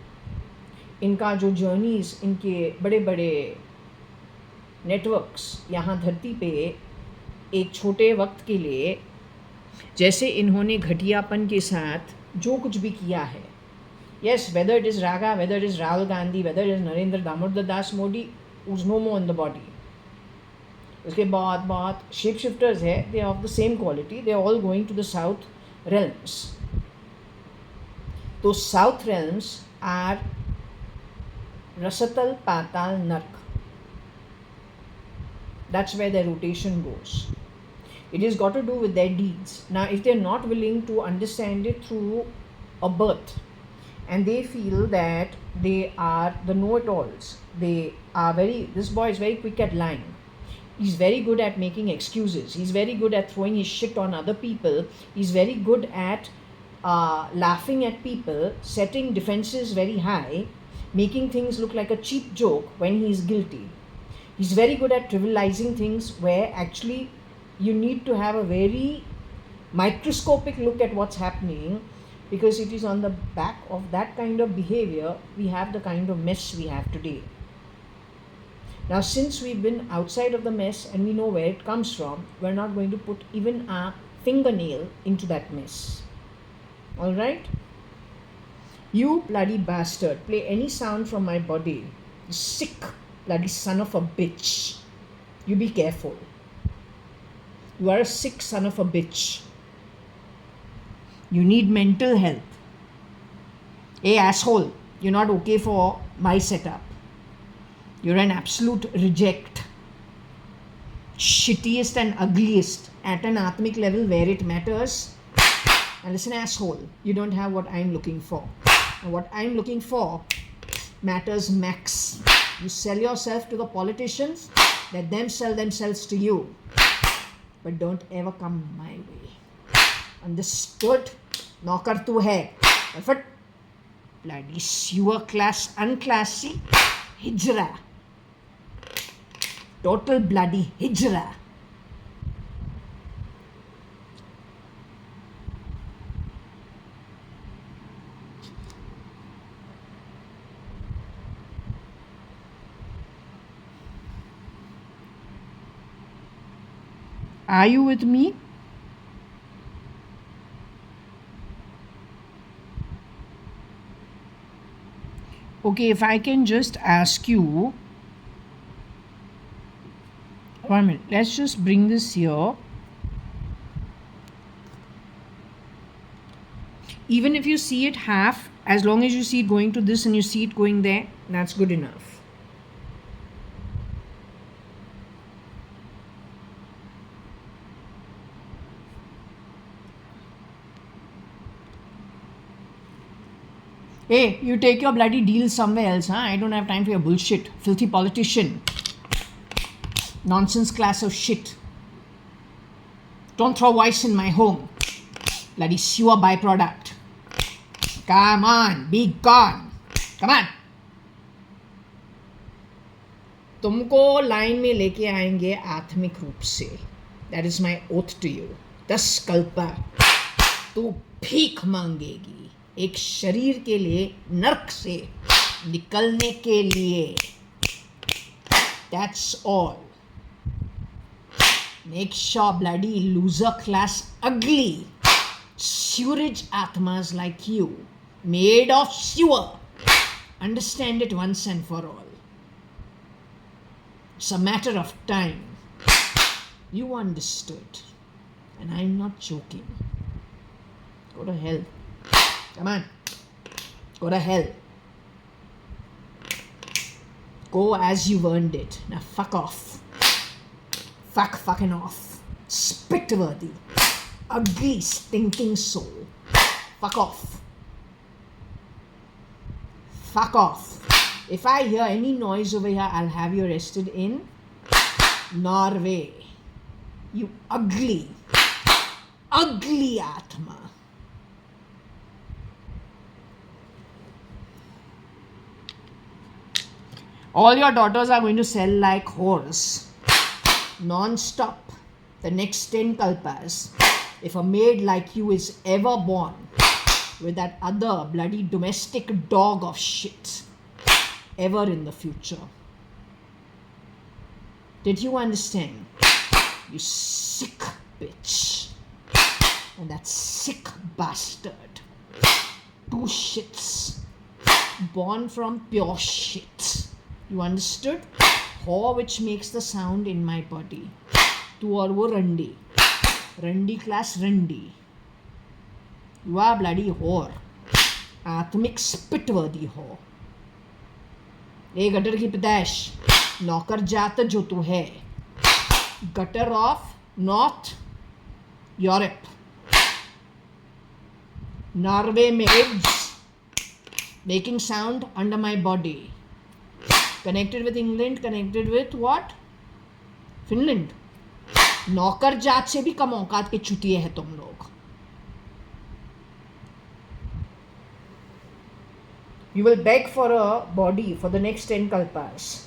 इनका जो journeys, इनके बड़े बड़े नेटवर्क्स यहाँ धरती पे एक छोटे वक्त के लिए, जैसे इन्होंने घटियापन के साथ जो कुछ भी किया है, yes, whether it is Raga, whether it is Rahul Gandhi, whether it is Narendra Damodar Das Modi, who's no more in the body. उसके बाद बहुत शेप शिफ्टर्स है, they are of the same quality, they are all going to the South Realms. तो South Realms are Rasatal, Patal, Nark. That's where their rotation goes. It has got to do with their deeds. Now, if they're not willing to understand it through a birth, and they feel that they are the know-it-alls, this boy is very quick at lying. He's very good at making excuses. He's very good at throwing his shit on other people. He's very good at laughing at people, setting defenses very high, making things look like a cheap joke when he's guilty. He's very good at trivializing things where actually you need to have a very microscopic look at what's happening, because it is on the back of that kind of behavior we have the kind of mess we have today. Now, since we've been outside of the mess and we know where it comes from, we're not going to put even a fingernail into that mess. Alright? You bloody bastard, play any sound from my body. You sick bloody son of a bitch. You be careful. You are a sick son of a bitch. You need mental help. Hey asshole, you're not okay for my setup. You're an absolute reject. Shittiest and ugliest at an atmic level where it matters. And listen, asshole, you don't have what I'm looking for. And what I'm looking for matters max. You sell yourself to the politicians, let them sell themselves to you. But don't ever come my way. Understood? Knocker tu hai. But bloody sewer class, unclassy hijra. Total bloody hijra. Are you with me? Okay, if I can just ask you, 1 minute, let's just bring this here. Even if you see it half, as long as you see it going to this and you see it going there, that's good enough. Hey, you take your bloody deals somewhere else, huh? I don't have time for your bullshit. Filthy politician. Nonsense class of shit. Don't throw voice in my home. Bloody sewer byproduct. Come on, be gone. Come on. तुमको line में लेके आएंगे आत्मिक रूप से. That is my oath to you. 10 कल्प तू भीख मांगेगी एक शरीर के लिए नर्क से निकलने के लिए. That's all. Make sure bloody loser class ugly sewerage atmas like you, made of sewer, understand it once and for all. It's a matter of time. You understood. And I'm not joking. Go to hell. Come on. Go to hell. Go as you've earned it. Now fuck off. Fucking off. Spit-worthy. Ugly, stinking soul. Fuck off. Fuck off. If I hear any noise over here, I'll have you arrested in Norway. You ugly, ugly Atma. All your daughters are going to sell like whores. Non-stop. The next 10 kalpas. If a maid like you is ever born with that other bloody domestic dog of shit ever in the future. Did you understand? You sick bitch. And that sick bastard. 2 shits. Born from pure shit. You understood? Whore which makes the sound in my body. Tu aur wo Randi. Randi class Randi. You are bloody whore. Atmic spit worthy whore. A gutter की पैदाइश नौकर जात जो तू है. Gutter of North Europe. Norway maids making sound under my body. Connected with England, connected with what? Finland. नौकर जात से भी कम औकात के चुतिए हैं तुम लोग. You will beg for a body for the next 10 kalpas.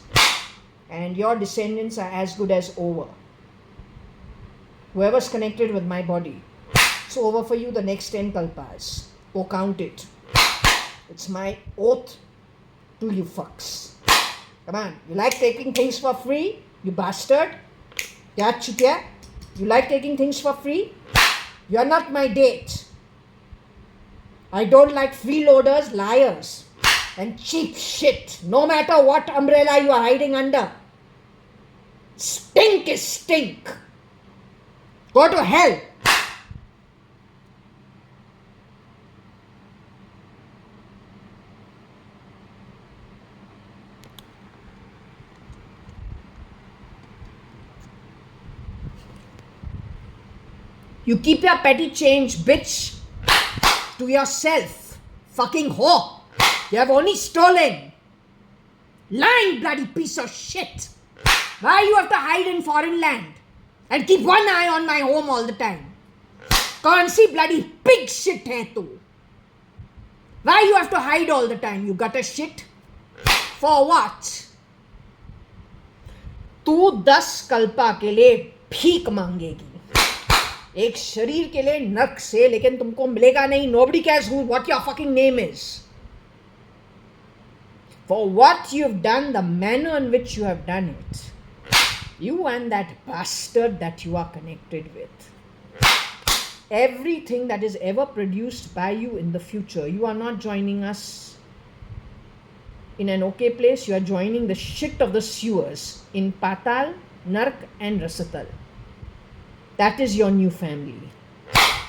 And your descendants are as good as over. Whoever's connected with my body, it's over for you the next 10 kalpas. Go count it. It's my oath to you fucks. Come on, you like taking things for free? You bastard? Kya chutya? You like taking things for free? You are not my date. I don't like freeloaders, liars, and cheap shit. No matter what umbrella you are hiding under. Stink is stink. Go to hell. You keep your petty change, bitch, to yourself. Fucking whore. You have only stolen. Lying bloody piece of shit. Why you have to hide in foreign land and keep one eye on my home all the time? Kaun si bloody pig shit hai tu? Why you have to hide all the time? You gutter shit? For what? तू 10 कल्पा के लिए भीख मांगेगी. एक शरीर के लिए नर्क से, लेकिन तुमको मिलेगा नहीं. Nobody cares what your fucking name is. For what you've done, the manner in which you have done it. You and that bastard that you are connected with. Everything that is ever produced by you in the future, you are not joining us in an okay place. You are joining the shit of the sewers in Patal, Nark and Rasatal. That is your new family.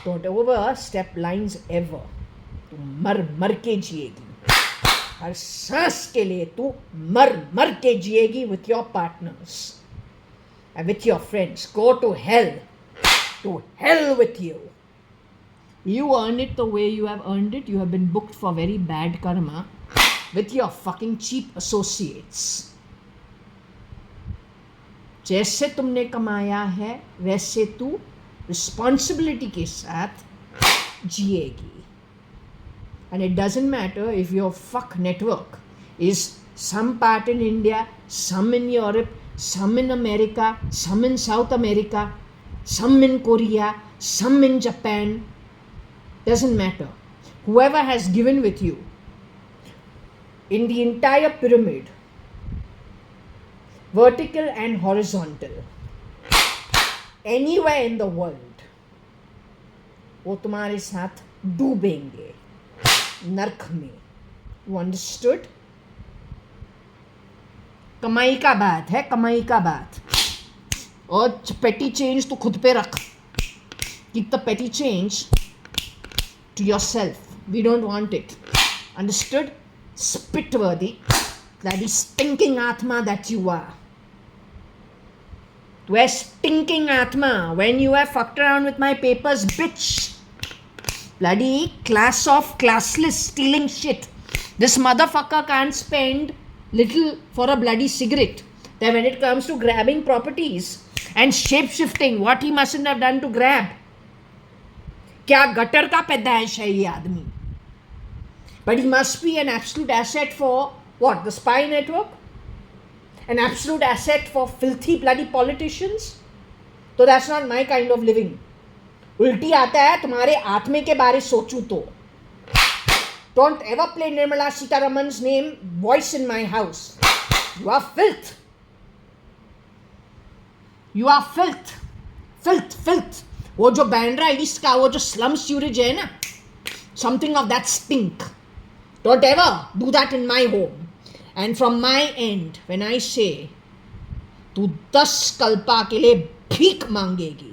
Don't overstep lines ever. तू मर के जिएगी. हर सांस के लिए तू मर के जिएगी with your partners and with your friends. Go to hell. To hell with you. You earn it the way you have earned it. You have been booked for very bad karma with your fucking cheap associates. जैसे तुमने कमाया है वैसे तू responsibility के साथ जिएगी. And it doesn't matter if your fuck network is some part in India, some in Europe, some in America, some in South America, some in Korea, some in Japan. Doesn't matter. Whoever has given with you in the entire pyramid, vertical and horizontal, anywhere in the world, वो तुम्हारे साथ डूबेंगे नरक में. You understood? कमाई का बात है, कमाई का बात. और petty change तो खुद पे रख. Keep the petty change to yourself. We don't want it. Understood? Spit worthy. That is stinking Atma that you are. You are stinking Atma. When you have fucked around with my papers, bitch, Bloody class of classless stealing shit. This motherfucker can't spend little for a bloody cigarette. Then when it comes to grabbing properties and shape-shifting, what he mustn't have done to grab. क्या gutter का पैदाइश है ये आदमी. But he must be an absolute asset for what? The spy network? An absolute asset for filthy bloody politicians? So that's not my kind of living. उल्टी आता है तुम्हारे आत्मे के बारे सोचूं तो. Don't ever play Nirmala Sitaraman's name voice in my house. You are filth. You are filth. Filth, filth. वो जो बैंड्रा ईस्ट का वो जो स्लम सीवरेज है ना, something of that stink. Don't ever do that in my home. And from my end, when I say, तू 10 कल्पा के लिए भीख मांगेगी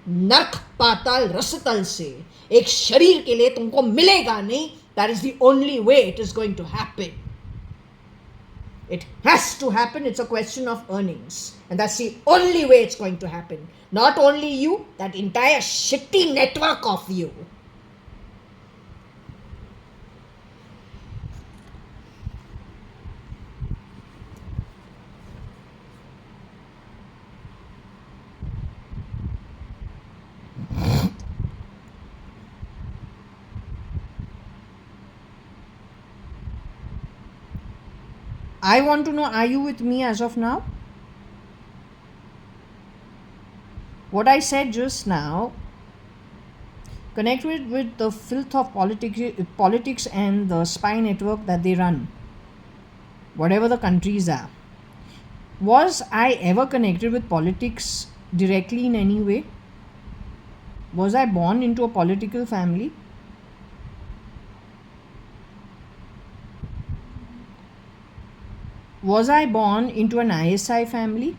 नरक पाताल रसतल से, एक शरीर के लिए तुमको मिलेगा नहीं. That is the only way it is going to happen. It has to happen. It's a question of earnings. And that's the only way it's going to happen. Not only you, that entire shitty network of you. I want to know, are you with me as of now? What I said just now, connected with the filth of politics and the spy network that they run, whatever the countries are. Was I ever connected with politics directly in any way? Was I born into a political family? Was I born into an ISI family?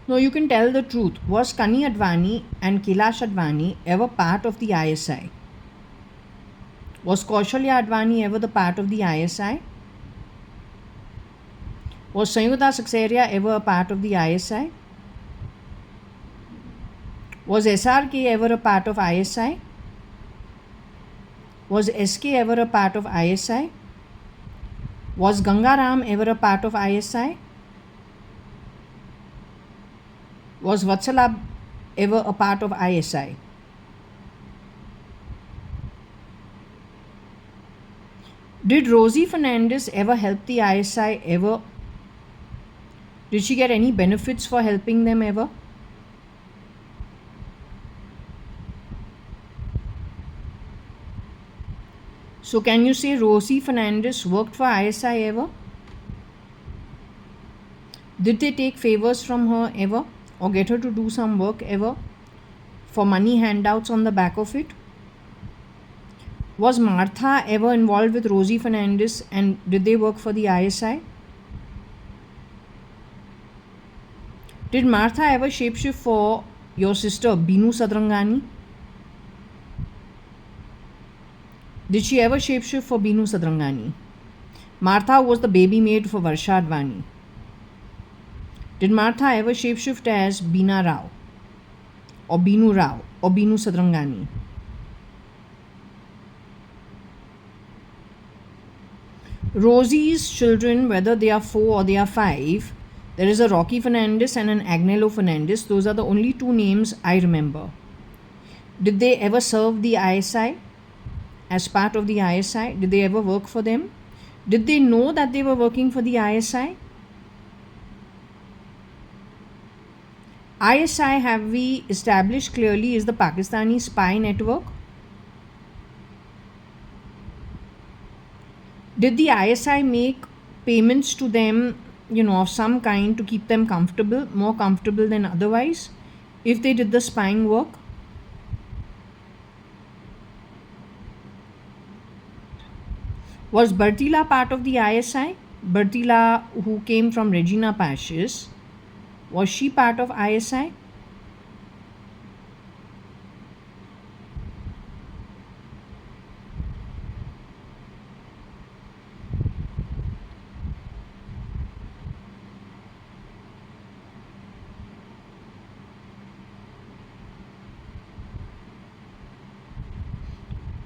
No, you can tell the truth. Was Kani Advani and Kailash Advani ever part of the ISI? Was Kaushalya Advani ever the part of the ISI? Was Sanyuta Saxena ever a part of the ISI? Was SRK ever a part of ISI? Was SK ever a part of ISI? Was Gangaram ever a part of ISI? Was Vatsala ever a part of ISI? Did Rosie Fernandez ever help the ISI ever? Did she get any benefits for helping them ever? So can you say Rosie Fernandez worked for ISI ever? Did they take favors from her ever? Or get her to do some work ever? For money handouts on the back of it? Was Martha ever involved with Rosie Fernandez and did they work for the ISI? Did Martha ever shapeshift for your sister Binu Sadrangani? Did she ever shapeshift for Binu Sadrangani? Martha was the baby maid for Varsha Advani. Did Martha ever shapeshift as Beena Rao or Binu Rao or Binu Sadrangani? Rosie's children, whether they are 4 or they are 5, there is a Rocky Fernandez and an Agnello Fernandez. Those are the only 2 names I remember. Did they ever serve the ISI as part of the ISI? Did they ever work for them? Did they know that they were working for the ISI? ISI, have we established clearly, is the Pakistani spy network? Did the ISI make payments to them, of some kind to keep them comfortable, more comfortable than otherwise, if they did the spying work? Was Bertila part of the ISI? Bertila, who came from Regina Pacis, was she part of ISI?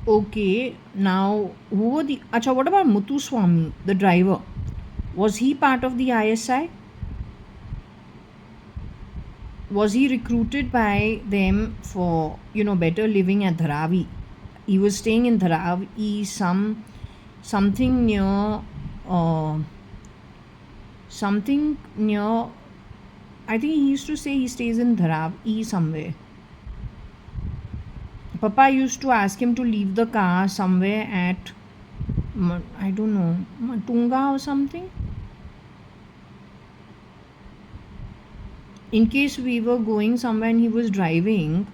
Okay, now who were the. Acha, what about Muthuswamy, the driver? Was he part of the ISI? Was he recruited by them for, better living at Dharavi? He was staying in Dharavi, something near, uh, something near. I think he used to say he stays in Dharavi somewhere. Papa used to ask him to leave the car somewhere at, I don't know, Matunga or something. In case we were going somewhere and he was driving,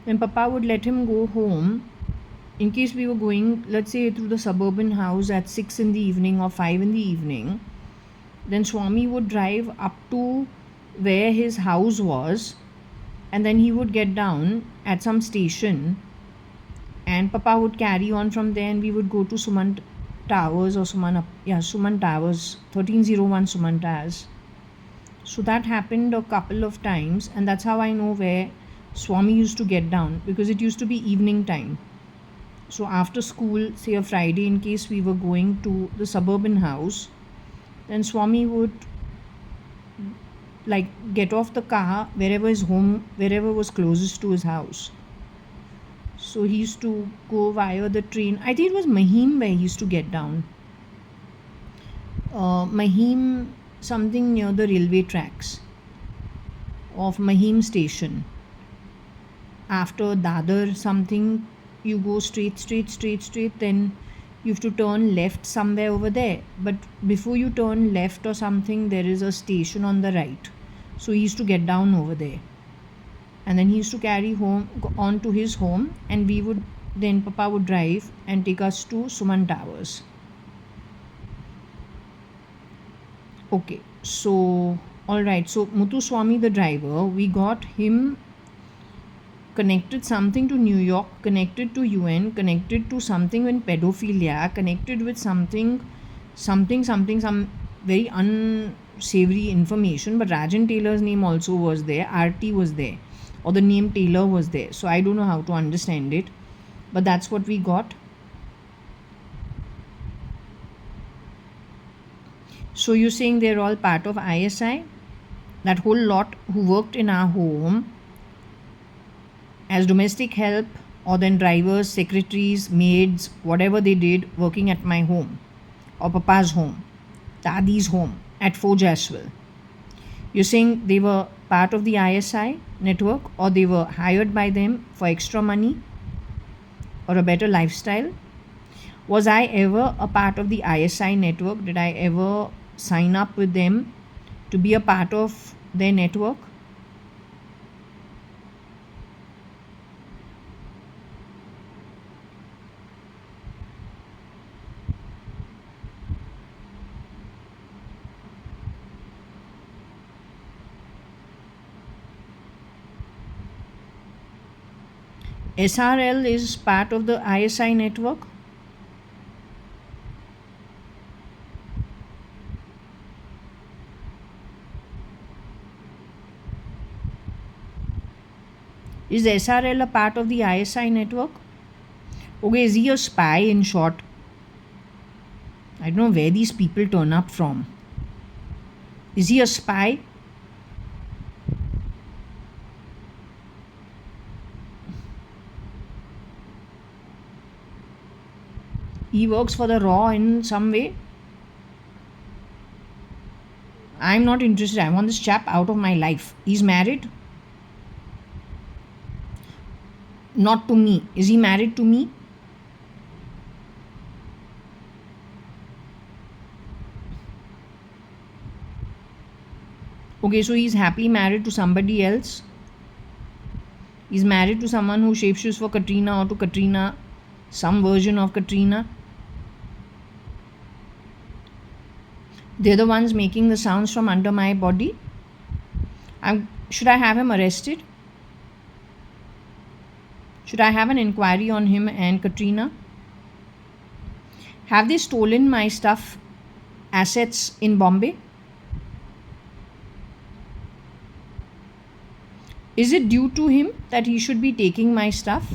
then Papa would let him go home. In case we were going, let's say, through the suburban house at 6 in the evening or 5 in the evening, then Swami would drive up to where his house was, and then he would get down at some station, and Papa would carry on from there, and we would go to Suman Towers or Suman Towers, 1301 Suman Towers. So that happened a couple of times, and that's how I know where Swami used to get down, because it used to be evening time. So after school, say a Friday, in case we were going to the suburban house, then Swami would like get off the car wherever his home, wherever was closest to his house. So he used to go via the train. I think it was Mahim where he used to get down. Mahim, something near the railway tracks of Mahim station. After Dadar something, you go straight, then you have to turn left somewhere over there. But before you turn left or something, there is a station on the right. So he used to get down over there. And then he used to carry on to his home, and then Papa would drive and take us to Suman Towers. Okay, so alright, so Muthuswamy the driver, we got him connected something to New York, connected to UN, connected to something with pedophilia, connected with some very unsavory information. But Rajan Taylor's name also was there, RT was there, or the name Taylor was there. So I don't know how to understand it, but that's what we got. So you're saying they're all part of ISI? That whole lot who worked in our home as domestic help, or then drivers, secretaries, maids, whatever they did working at my home, or Papa's home, Dadi's home, at Forge as well. You're saying they were part of the ISI network, or they were hired by them for extra money or a better lifestyle? Was I ever a part of the ISI network? Did I ever sign up with them to be a part of their network? SRL is part of the ISI network? Is SRL a part of the ISI network? Okay, is he a spy, in short? I don't know where these people turn up from. Is he a spy? He works for the Raw in some way? I'm not interested. I want this chap out of my life. He's married? Not to me. Is he married to me? Okay, so he's happily married to somebody else. He's married to someone who shapeshifts for Katrina, or to Katrina, some version of Katrina. They're the ones making the sounds from under my body. Should I have him arrested? Should I have an inquiry on him and Katrina? Have they stolen my stuff, assets in Bombay? Is it due to him that he should be taking my stuff?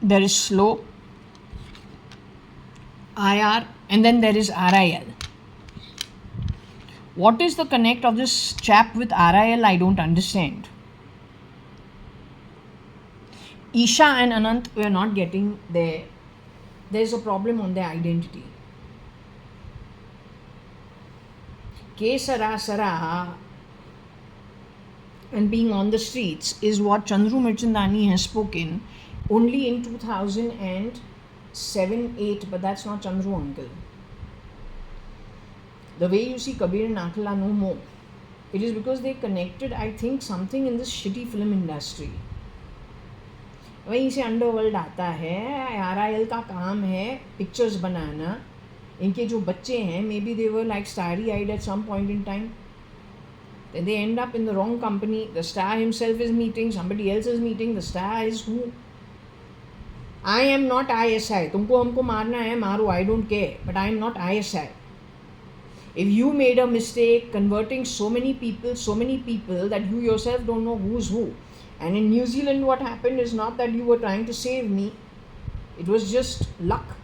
there is slow, IR, and then there is RIL. What is the connect of this chap with RIL? I don't understand. Isha and Anant were not getting there. There's a problem on their identity. K Sara Sara and being on the streets is what Chandru Mirchandani has spoken only in 2007-8, but that's not Chandru uncle. The way you see Kabir and Akala no more, it is because they connected, I think, something in this shitty film industry. वहीं से underworld आता है, RIL का काम है pictures बनाना. इनके जो बच्चे हैं, maybe they were like starry eyed at some point in time. Then they end up in the wrong company. The star himself is meeting, somebody else is meeting. The star is who? I am not ISI. तुमको हमको मारना है मारो, I don't care. But I am not ISI. If you made a mistake converting so many people that you yourself don't know who's who. And in New Zealand, what happened is not that you were trying to save me. It was just luck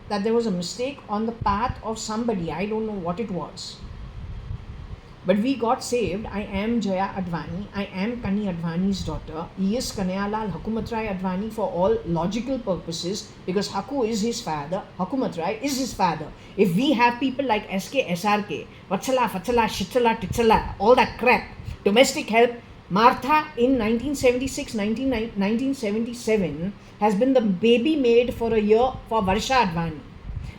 that there was a mistake on the path of somebody. I don't know what it was. But we got saved. I am JAYA.ADVANI. I am Kani Advani's daughter. He is Kanayalal Hakumatrai Advani for all logical purposes, because Haku is his father, Hakumatrai is his father. If we have people like SK, SRK, Vatsala, Fatsala, Shitala, Titsala, all that crap, domestic help, Martha in 1977 has been the baby maid for a year for Varsha Advani.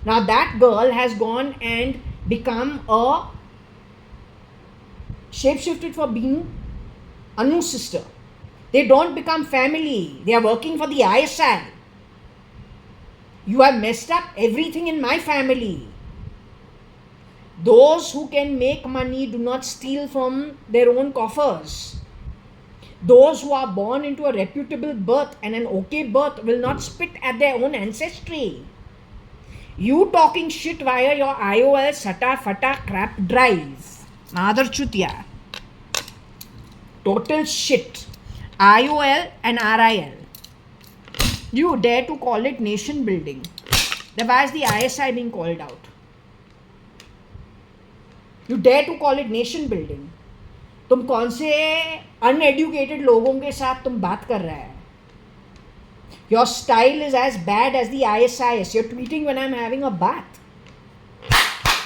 Now that girl has gone and become a shapeshifted for Binu, Anu's sister. They don't become family. They are working for the ISI. You have messed up everything in my family. Those who can make money do not steal from their own coffers. Those who are born into a reputable birth and an okay birth will not spit at their own ancestry. You talking shit via your IOL Sata Fata crap drive. Mother Chutya. Total shit. IOL and RIL. You dare to call it nation building. Then why is the ISI being called out? You dare to call it nation building. तुम कौन से uneducated लोगों के साथ तुम बात कर रहा है? Your style is as bad as the ISIS. You're tweeting when I'm having a bath.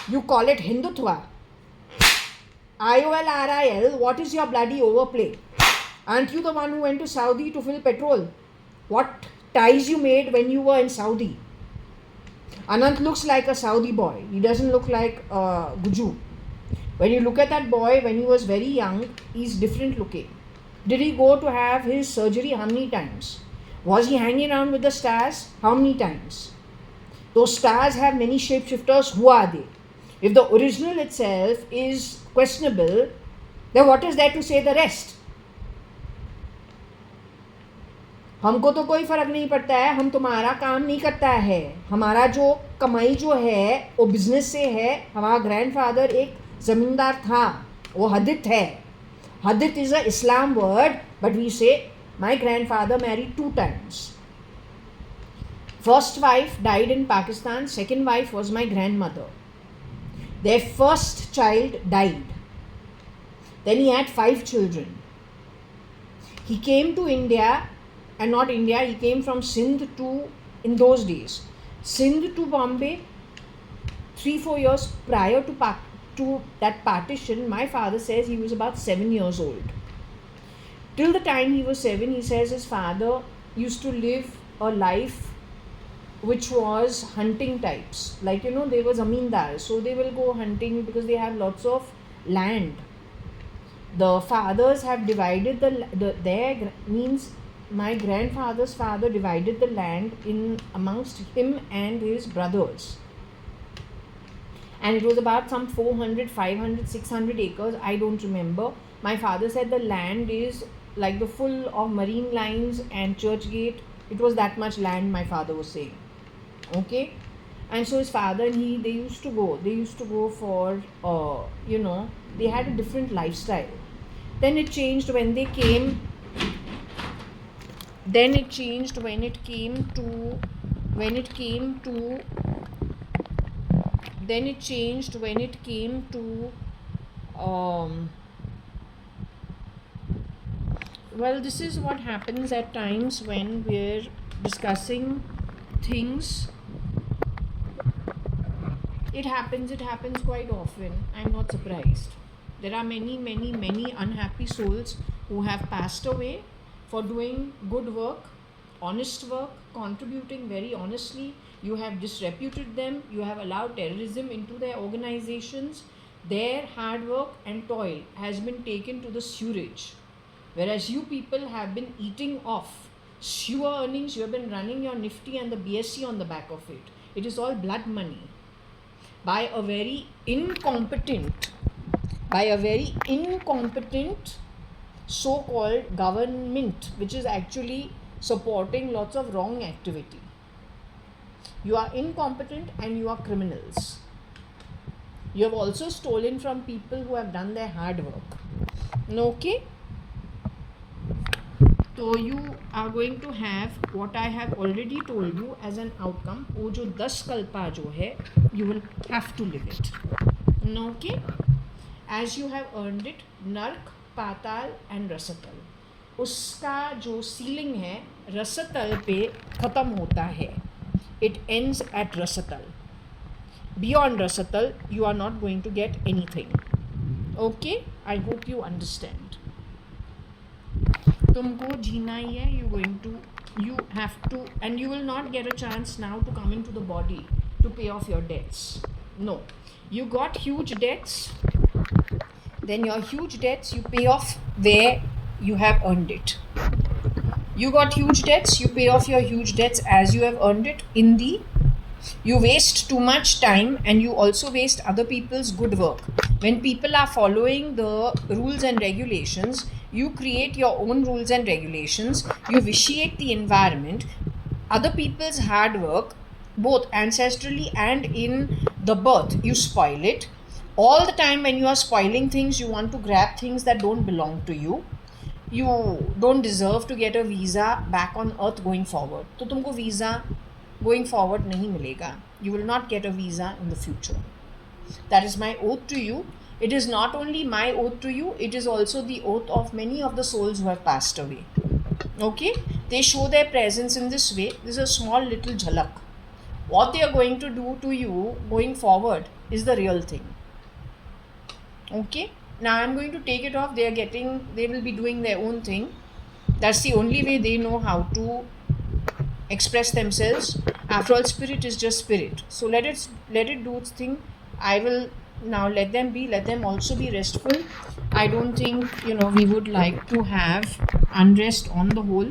You call it Hindutva. IOL, RIL, what is your bloody overplay? Aren't you the one who went to Saudi to fill petrol? What ties you made when you were in Saudi? Anant looks like a Saudi boy. He doesn't look like Guju. When you look at that boy when he was very young, he's different looking. Did he go to have his surgery how many times? Was he hanging around with the stars? How many times? Those stars have many shapeshifters. Who are they? If the original itself is questionable, then what is there to say the rest? हमको तो कोई फर्क नहीं पड़ता है, हम तुम्हारा काम नहीं करता है. हमारा जो कमाई जो है वो बिजनेस से है. हमारा ग्रैंडफादर एक जमींदार था, वो हदित है. Hadith is a Islam word, but we say my grandfather married 2 times. First wife died in Pakistan, second wife was my grandmother. Their first child died. Then he had 5 children. He came to India, and not India, he came from Sindh to, in those days, Sindh to Bombay. 3-4 years prior to that partition, my father says he was about 7 years old. Till the time he was 7, he says his father used to live a life which was hunting types. Like, they were zamindar, so they will go hunting because they have lots of land. The fathers have divided my grandfather's father divided the land in amongst him and his brothers. And it was about some 400, 500, 600 acres, I don't remember. My father said the land is like the full of marine lines and churchgate. It was that much land, my father was saying. Okay? And so his father and they used to go for, they had a different lifestyle. Then it changed when they came Then it changed when it came to then it changed when it came to well, this is what happens at times when we're discussing things. It happens quite often. I'm not surprised. There are many unhappy souls who have passed away for doing good work, honest work, contributing very honestly. You have disreputed them, you have allowed terrorism into their organizations. Their hard work and toil has been taken to the sewerage. Whereas you people have been eating off sewer earnings, you have been running your Nifty and the BSC on the back of it. It is all blood money by a very incompetent so-called government, which is actually supporting lots of wrong activity. You are incompetent and you are criminals. You have also stolen from people who have done their hard work. Okay? So you are going to have what I have already told you as an outcome. वो जो 10 कल्पा जो है, you will have to live it. Okay? As you have earned it, नर्क, पाताल and रसतल. उसका जो ceiling है रसतल पे ख़त्म होता है. It ends at रसतल. Beyond रसतल, you are not going to get anything. Okay? I hope you understand. तुमको जीना ही है. You have to, and you will not get a chance now to come into the body to pay off your debts. No, you got huge debts. Then your huge debts you pay off where you have earned it. You got huge debts, you pay off your huge debts as you have earned it. You waste too much time and you also waste other people's good work. When people are following the rules and regulations, you create your own rules and regulations, you vitiate the environment, other people's hard work, both ancestrally and in the birth, you spoil it. All the time when you are spoiling things, you want to grab things that don't belong to you. You don't deserve to get a visa back on earth going forward. तो तुमको visa going forward नहीं मिलेगा. You will not get a visa in the future. That is my oath to you. It is not only my oath to you, it is also the oath of many of the souls who have passed away. Okay? They show their presence in this way. This is a small little jhalak. What they are going to do to you going forward is the real thing. Okay? Now I am going to take it off. They will be doing their own thing. That's the only way they know how to express themselves. After all, spirit is just spirit. So let it do its thing. I will now let them also be restful. I don't think we would like to have unrest on the whole.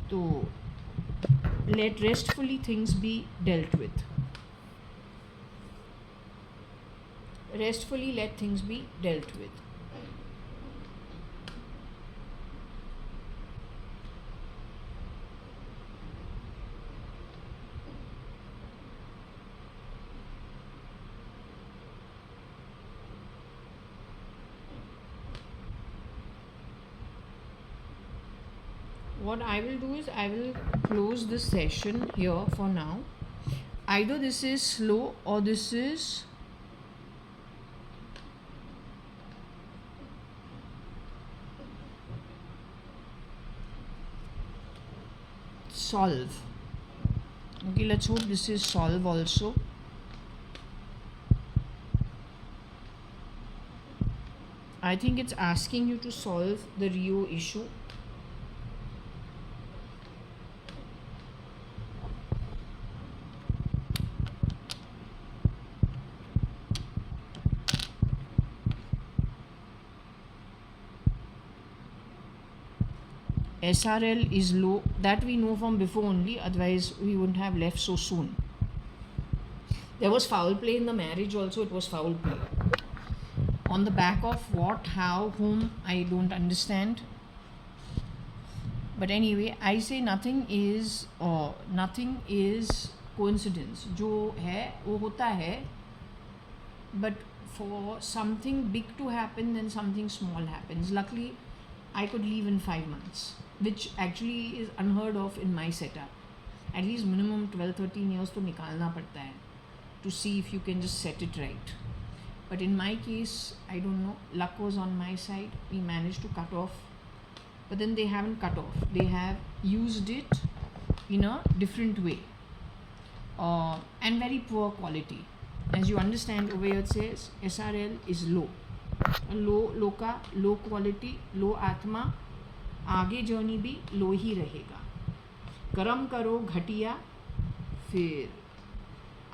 So let restfully things be dealt with. Restfully let things be dealt with. What I will do is I will close this session here for now. Either this is slow or this is solve. Okay, let's hope this is solve also. I think it's asking you to solve the Rio issue. SRL is low. That we know from before only, otherwise we wouldn't have left so soon. There was foul play in the marriage also. It was foul play. On the back of what, how, whom, I don't understand. But anyway, I say nothing is coincidence. जो है वो होता है. But for something big to happen, then something small happens. Luckily, I could leave in 5 months. which actually is unheard of in my setup. At least minimum 12-13 years to nikalna padta hai to see if you can just set it right. But in my case, I don't know, luck was on my side. We managed to cut off, but then they haven't cut off. They have used it in a different way and very poor quality. As you understand, over here it says SRL is low. लो का low quality, लो आत्मा, आगे journey भी लो ही रहेगा. कर्म करो घटिया, फिर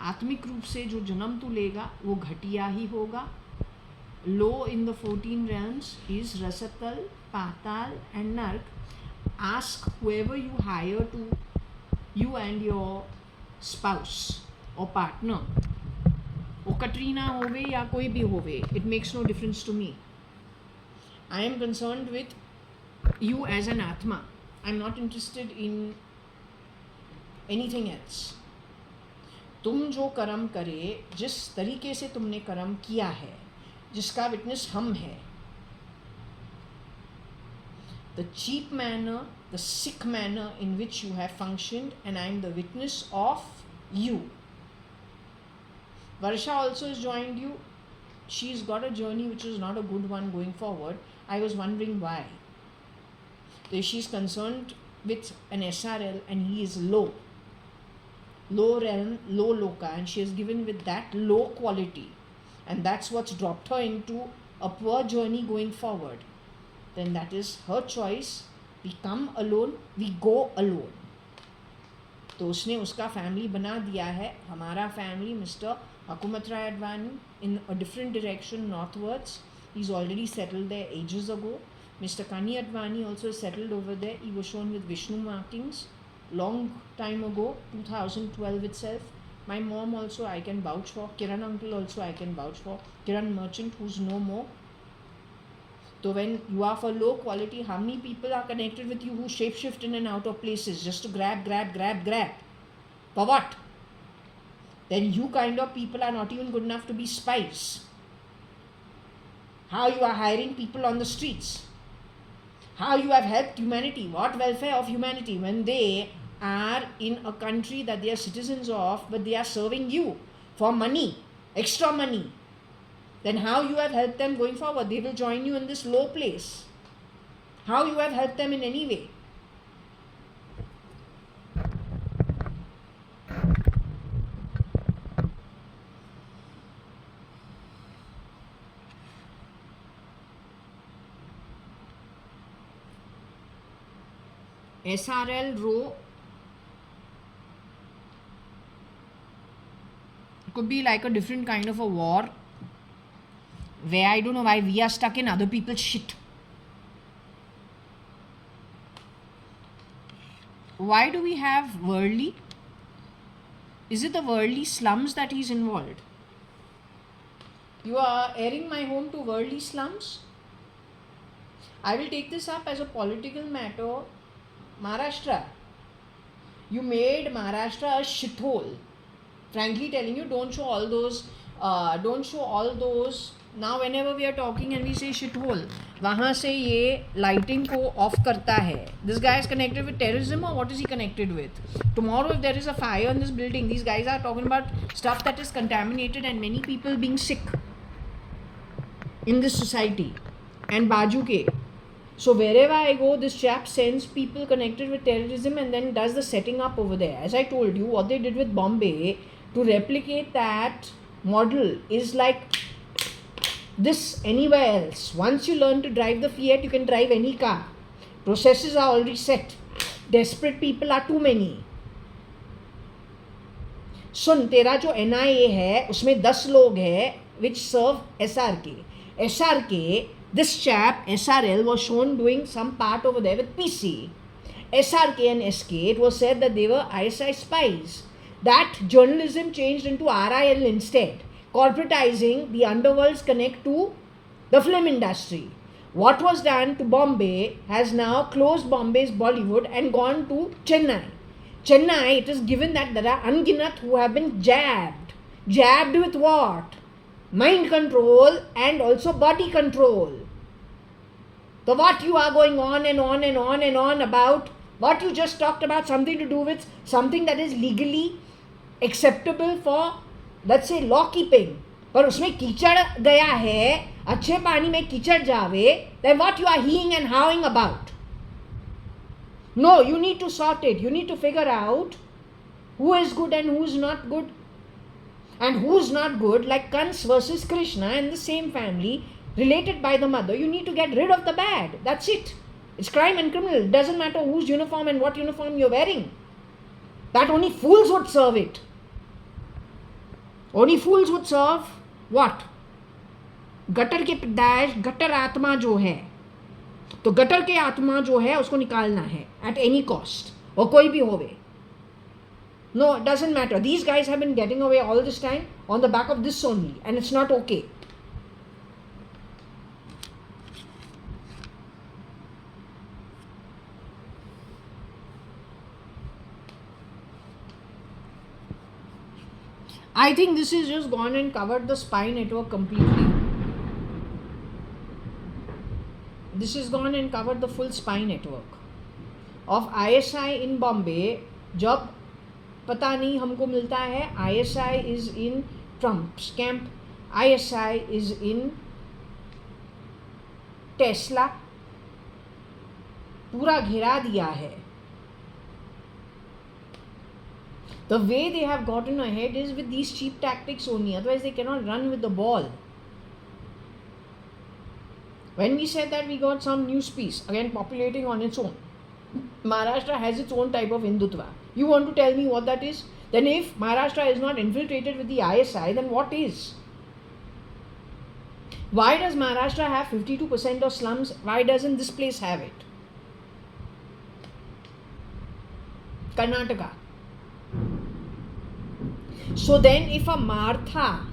आत्मिक रूप से जो जन्म तू लेगा वो घटिया ही होगा. Low in the 14 realms is Rasatal, Patal and Narak. Ask whoever you hire to you and your spouse or partner, वो कटरीना होवे या कोई भी होवे, it makes no difference to me. I am concerned with you as an atma. I am not interested in anything else. तुम जो कर्म करे, जिस तरीके से तुमने कर्म किया है, जिसका विटनेस हम हैं, the cheap manner, the sick manner in which you have functioned, and I am the witness of you. Varsha also has joined you. She's got a journey which is not a good one going forward. I was wondering why. She's concerned with an SRL and he is low. Low realm, low loka, and she has given with that low quality. And that's what's dropped her into a poor journey going forward. Then that is her choice. We come alone, we go alone. तो उसने उसका family बना दिया है. हमारा family mister Hukumat Rai Advani in a different direction northwards. He's already settled there ages ago. Mr. Kani Advani also settled over there. He was shown with Vishnu markings long time ago, 2012 itself. My mom also I can vouch for. Kiran uncle also I can vouch for. Kiran merchant who's no more. So when you are for low quality, how many people are connected with you who shapeshift in and out of places just to grab? For what? Then you kind of people are not even good enough to be spies. How you are hiring people on the streets? How you have helped humanity? What welfare of humanity when they are in a country that they are citizens of, but they are serving you for money, extra money? Then how you have helped them going forward? They will join you in this low place. How you have helped them in any way? SRL row could be like a different kind of a war where I don't know why we are stuck in other people's shit. Why do we have worldly? Is it the worldly slums that he's involved? You are airing my home to worldly slums? I will take this up as a political matter. Maharashtra. You made Maharashtra a shithole. Frankly telling you, don't show all those. Now whenever we are talking and we say shithole, वहाँ से ये lighting को off करता है. This guy is connected with terrorism or what is he connected with? Tomorrow if there is a fire in this building, these guys are talking about stuff that is contaminated and many people being sick in this society. And Baju ke. So wherever I go, this chap sends people connected with terrorism and then does the setting up over there. As I told you, what they did with Bombay, to replicate that model is like this anywhere else. Once you learn to drive the Fiat, you can drive any car. Processes are already set. Desperate people are too many. सुन, तेरा जो NIA है, उसमें 10 लोग हैं which serve SRK. SRK, this chap, SRL, was shown doing some part over there with PC. SRK and SK, it was said that they were ISI spies. That journalism changed into RIL instead, corporatizing the underworld's connect to the film industry. What was done to Bombay has now closed Bombay's Bollywood and gone to Chennai. Chennai, it is given that there are unginat who have been jabbed. Jabbed with what? Mind control and also body control. So what you are going on and on and on and on about, what you just talked about, something to do with something that is legally acceptable for, let's say, law keeping, पर उसमें कीचड़ गया है, अच्छे पानी में कीचड़ जावे, then what you are heeing and hawing about? No, you need to sort it. You need to figure out who is good and who's not good. And who's not good, like Kans versus Krishna in the same family, related by the mother, you need to get rid of the bad. That's it. It's crime and criminal. It doesn't matter whose uniform and what uniform you're wearing. That only fools would serve it. Only fools would serve what? Gutter के पैदाइश, gutter आत्मा जो है, तो gutter के आत्मा जो है उसको निकालना है at any cost, और कोई भी होवे. No, it doesn't matter. These guys have been getting away all this time on the back of this only, and it's not okay. I think this has just gone and covered the spy network completely. This has gone and covered the full spy network of ISI in Bombay. जब पता नहीं हमको मिलता है ISI is in Trump's camp, ISI is in Tesla, पूरा घिरा दिया है. The way they have gotten ahead is with these cheap tactics only, otherwise they cannot run with the ball. When we said that we got some news piece, again populating on its own, Maharashtra has its own type of Hindutva. You want to tell me what that is? Then if Maharashtra is not infiltrated with the ISI, then what is? Why does Maharashtra have 52% of slums? Why doesn't this place have it? Karnataka. So then if a Martha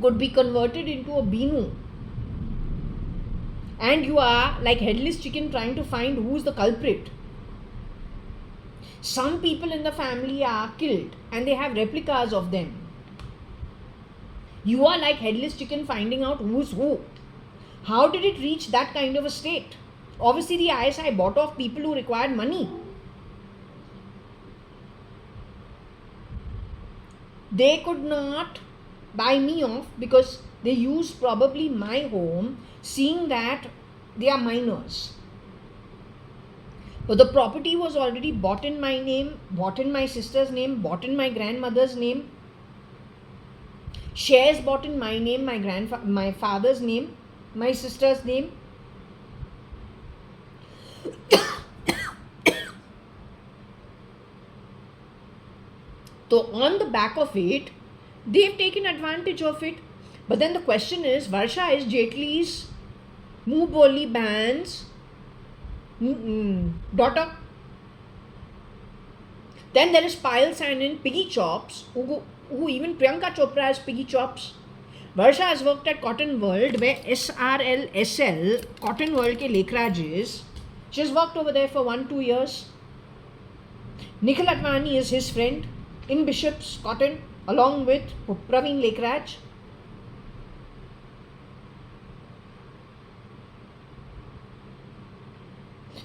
could be converted into a Binu, and you are like headless chicken trying to find who's the culprit, some people in the family are killed and they have replicas of them. You are like headless chicken finding out who's who. How did it reach that kind of a state? Obviously the ISI bought off people who required money. They could not buy me off because they used probably my home, seeing that they are minors. But the property was already bought in my name, bought in my sister's name, bought in my grandmother's name. Shares bought in my name, my father's name, my sister's name. So on the back of it, they've taken advantage of it. But then the question is, Varsha is Jaitley's Muboli Band's daughter. Then there is Payal Sainin, Piggy Chops, who even Priyanka Chopra has Piggy Chops. Varsha has worked at Cotton World, where SRLSL, Cotton World ke Lekraj, she has worked over there for 1-2 years. Nikhil Advani is his friend in Bishop's Cotton, along with Praveen Lekraj.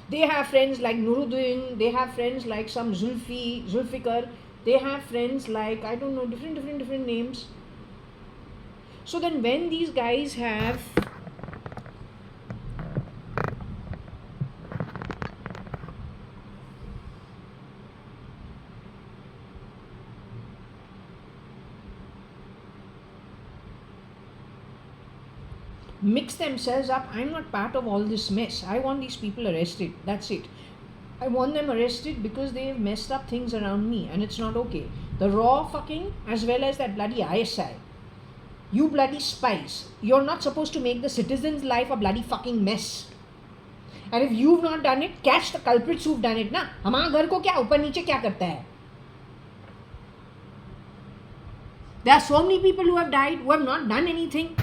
They have friends like Nuruddin, they have friends like some Zulfikar, they have friends like, I don't know, different names. So then when these guys have mix themselves up, I'm not part of all this mess. I want these people arrested. That's it. I want them arrested because they've messed up things around me and it's not okay. The raw fucking as well as that bloody ISI. You bloody spies. You're not supposed to make the citizens' life a bloody fucking mess. And if you've not done it, catch the culprits who've done it ना. हमारा घर को क्या ऊपर नीचे क्या करता है? There are so many people who have died who have not done anything.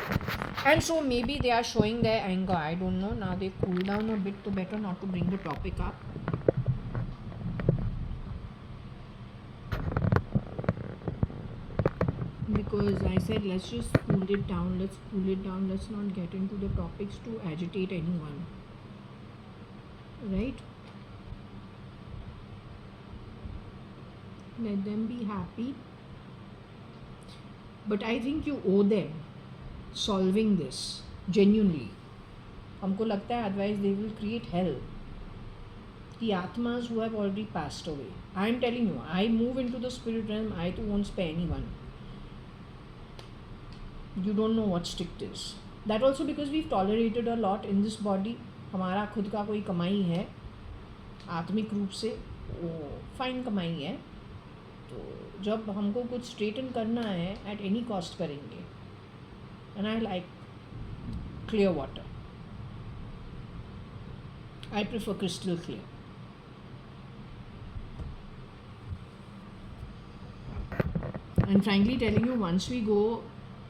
And so maybe they are showing their anger. I don't know. Now they cool down a bit, so better not to bring the topic up. because I said let's just cool it down. Let's not get into the topics to agitate anyone. Right? Let them be happy. But I think you owe them solving this genuinely. हमको लगता है otherwise they will create hell. The atmas who have already passed away. I am telling you, I move into the spirit realm, I too won't spare anyone. You don't know what strict is. That also because we've tolerated a lot in this body. हमारा खुद का कोई कमाई है आत्मिक रूप से, वो फाइन कमाई है, तो जब हमको कुछ स्ट्रेटन करना है एट एनी कॉस्ट करेंगे. And I like clear water. I prefer crystal clear. And frankly telling you, once we go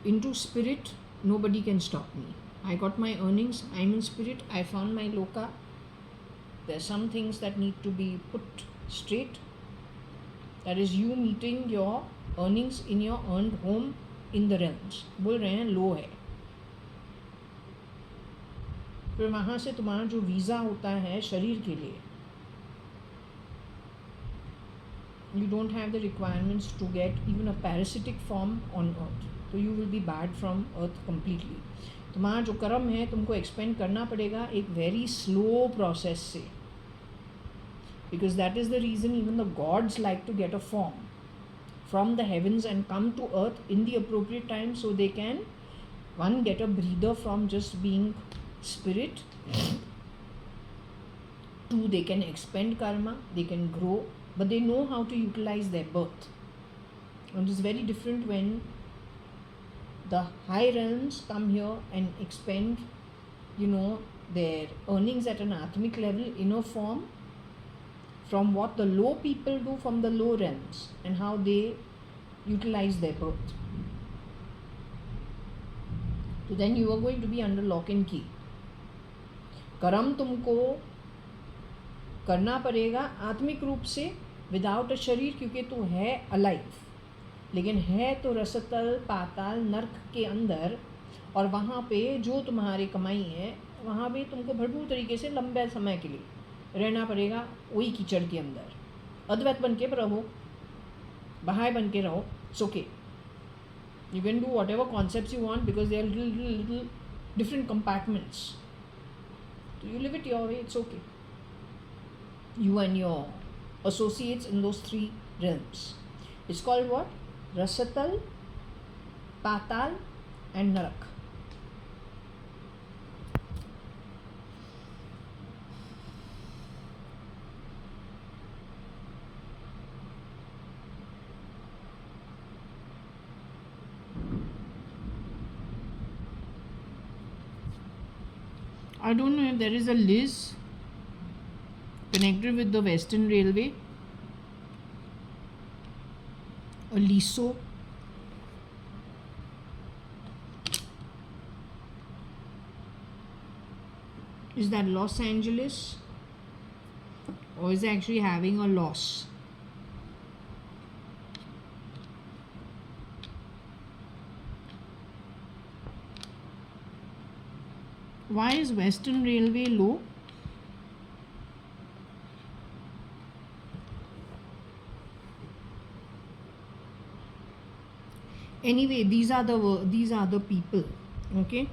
into spirit, nobody can stop me. I got my earnings, I'm in spirit, I found my loka. There's some things that need to be put straight. That is you meeting your earnings in your earned home in the realms. बोल रहे हैं लो है. फिर वहाँ से तुम्हारा जो visa होता है शरीर के लिए, you don't have the requirements to get even a parasitic form on earth. So you will be barred from earth completely. तुम्हारा जो कर्म है तुमको एक्सपेंड करना पड़ेगा एक वेरी स्लो प्रोसेस से, because that is the reason even the gods like to get a form from the heavens and come to earth in the appropriate time, so they can, one, get a breather from just being spirit, two, they can expend karma, they can grow, but they know how to utilize their birth. And it's very different when the high realms come here and expend, their earnings at an atmic level in a form from what the low people do from the low realms and how they utilize their birth. So then you are going to be under lock and key. कर्म तुमको करना पड़ेगा आत्मिक रूप से without a शरीर, क्योंकि तू है अलाइव, लेकिन है तो रसतल पाताल नर्क के अंदर, और वहाँ पे जो तुम्हारी कमाई है वहाँ पे तुमको भरपूर तरीके से लंबे समय के लिए रहना पड़ेगा वही कीचड़ के अंदर. अद्वैत बन के रहो, बहाय बन के रहो, it's okay. You can do whatever concepts you want because they are little different compartments. So you live it your way, it's okay. You and your associates in those three realms. It's called what? Rasatal, Patal and Narak. I don't know if there is a Liz connected with the Western Railway, a LISO. Is that Los Angeles, or is it actually having a loss? Why is Western Railway low? Anyway, these are the people, okay.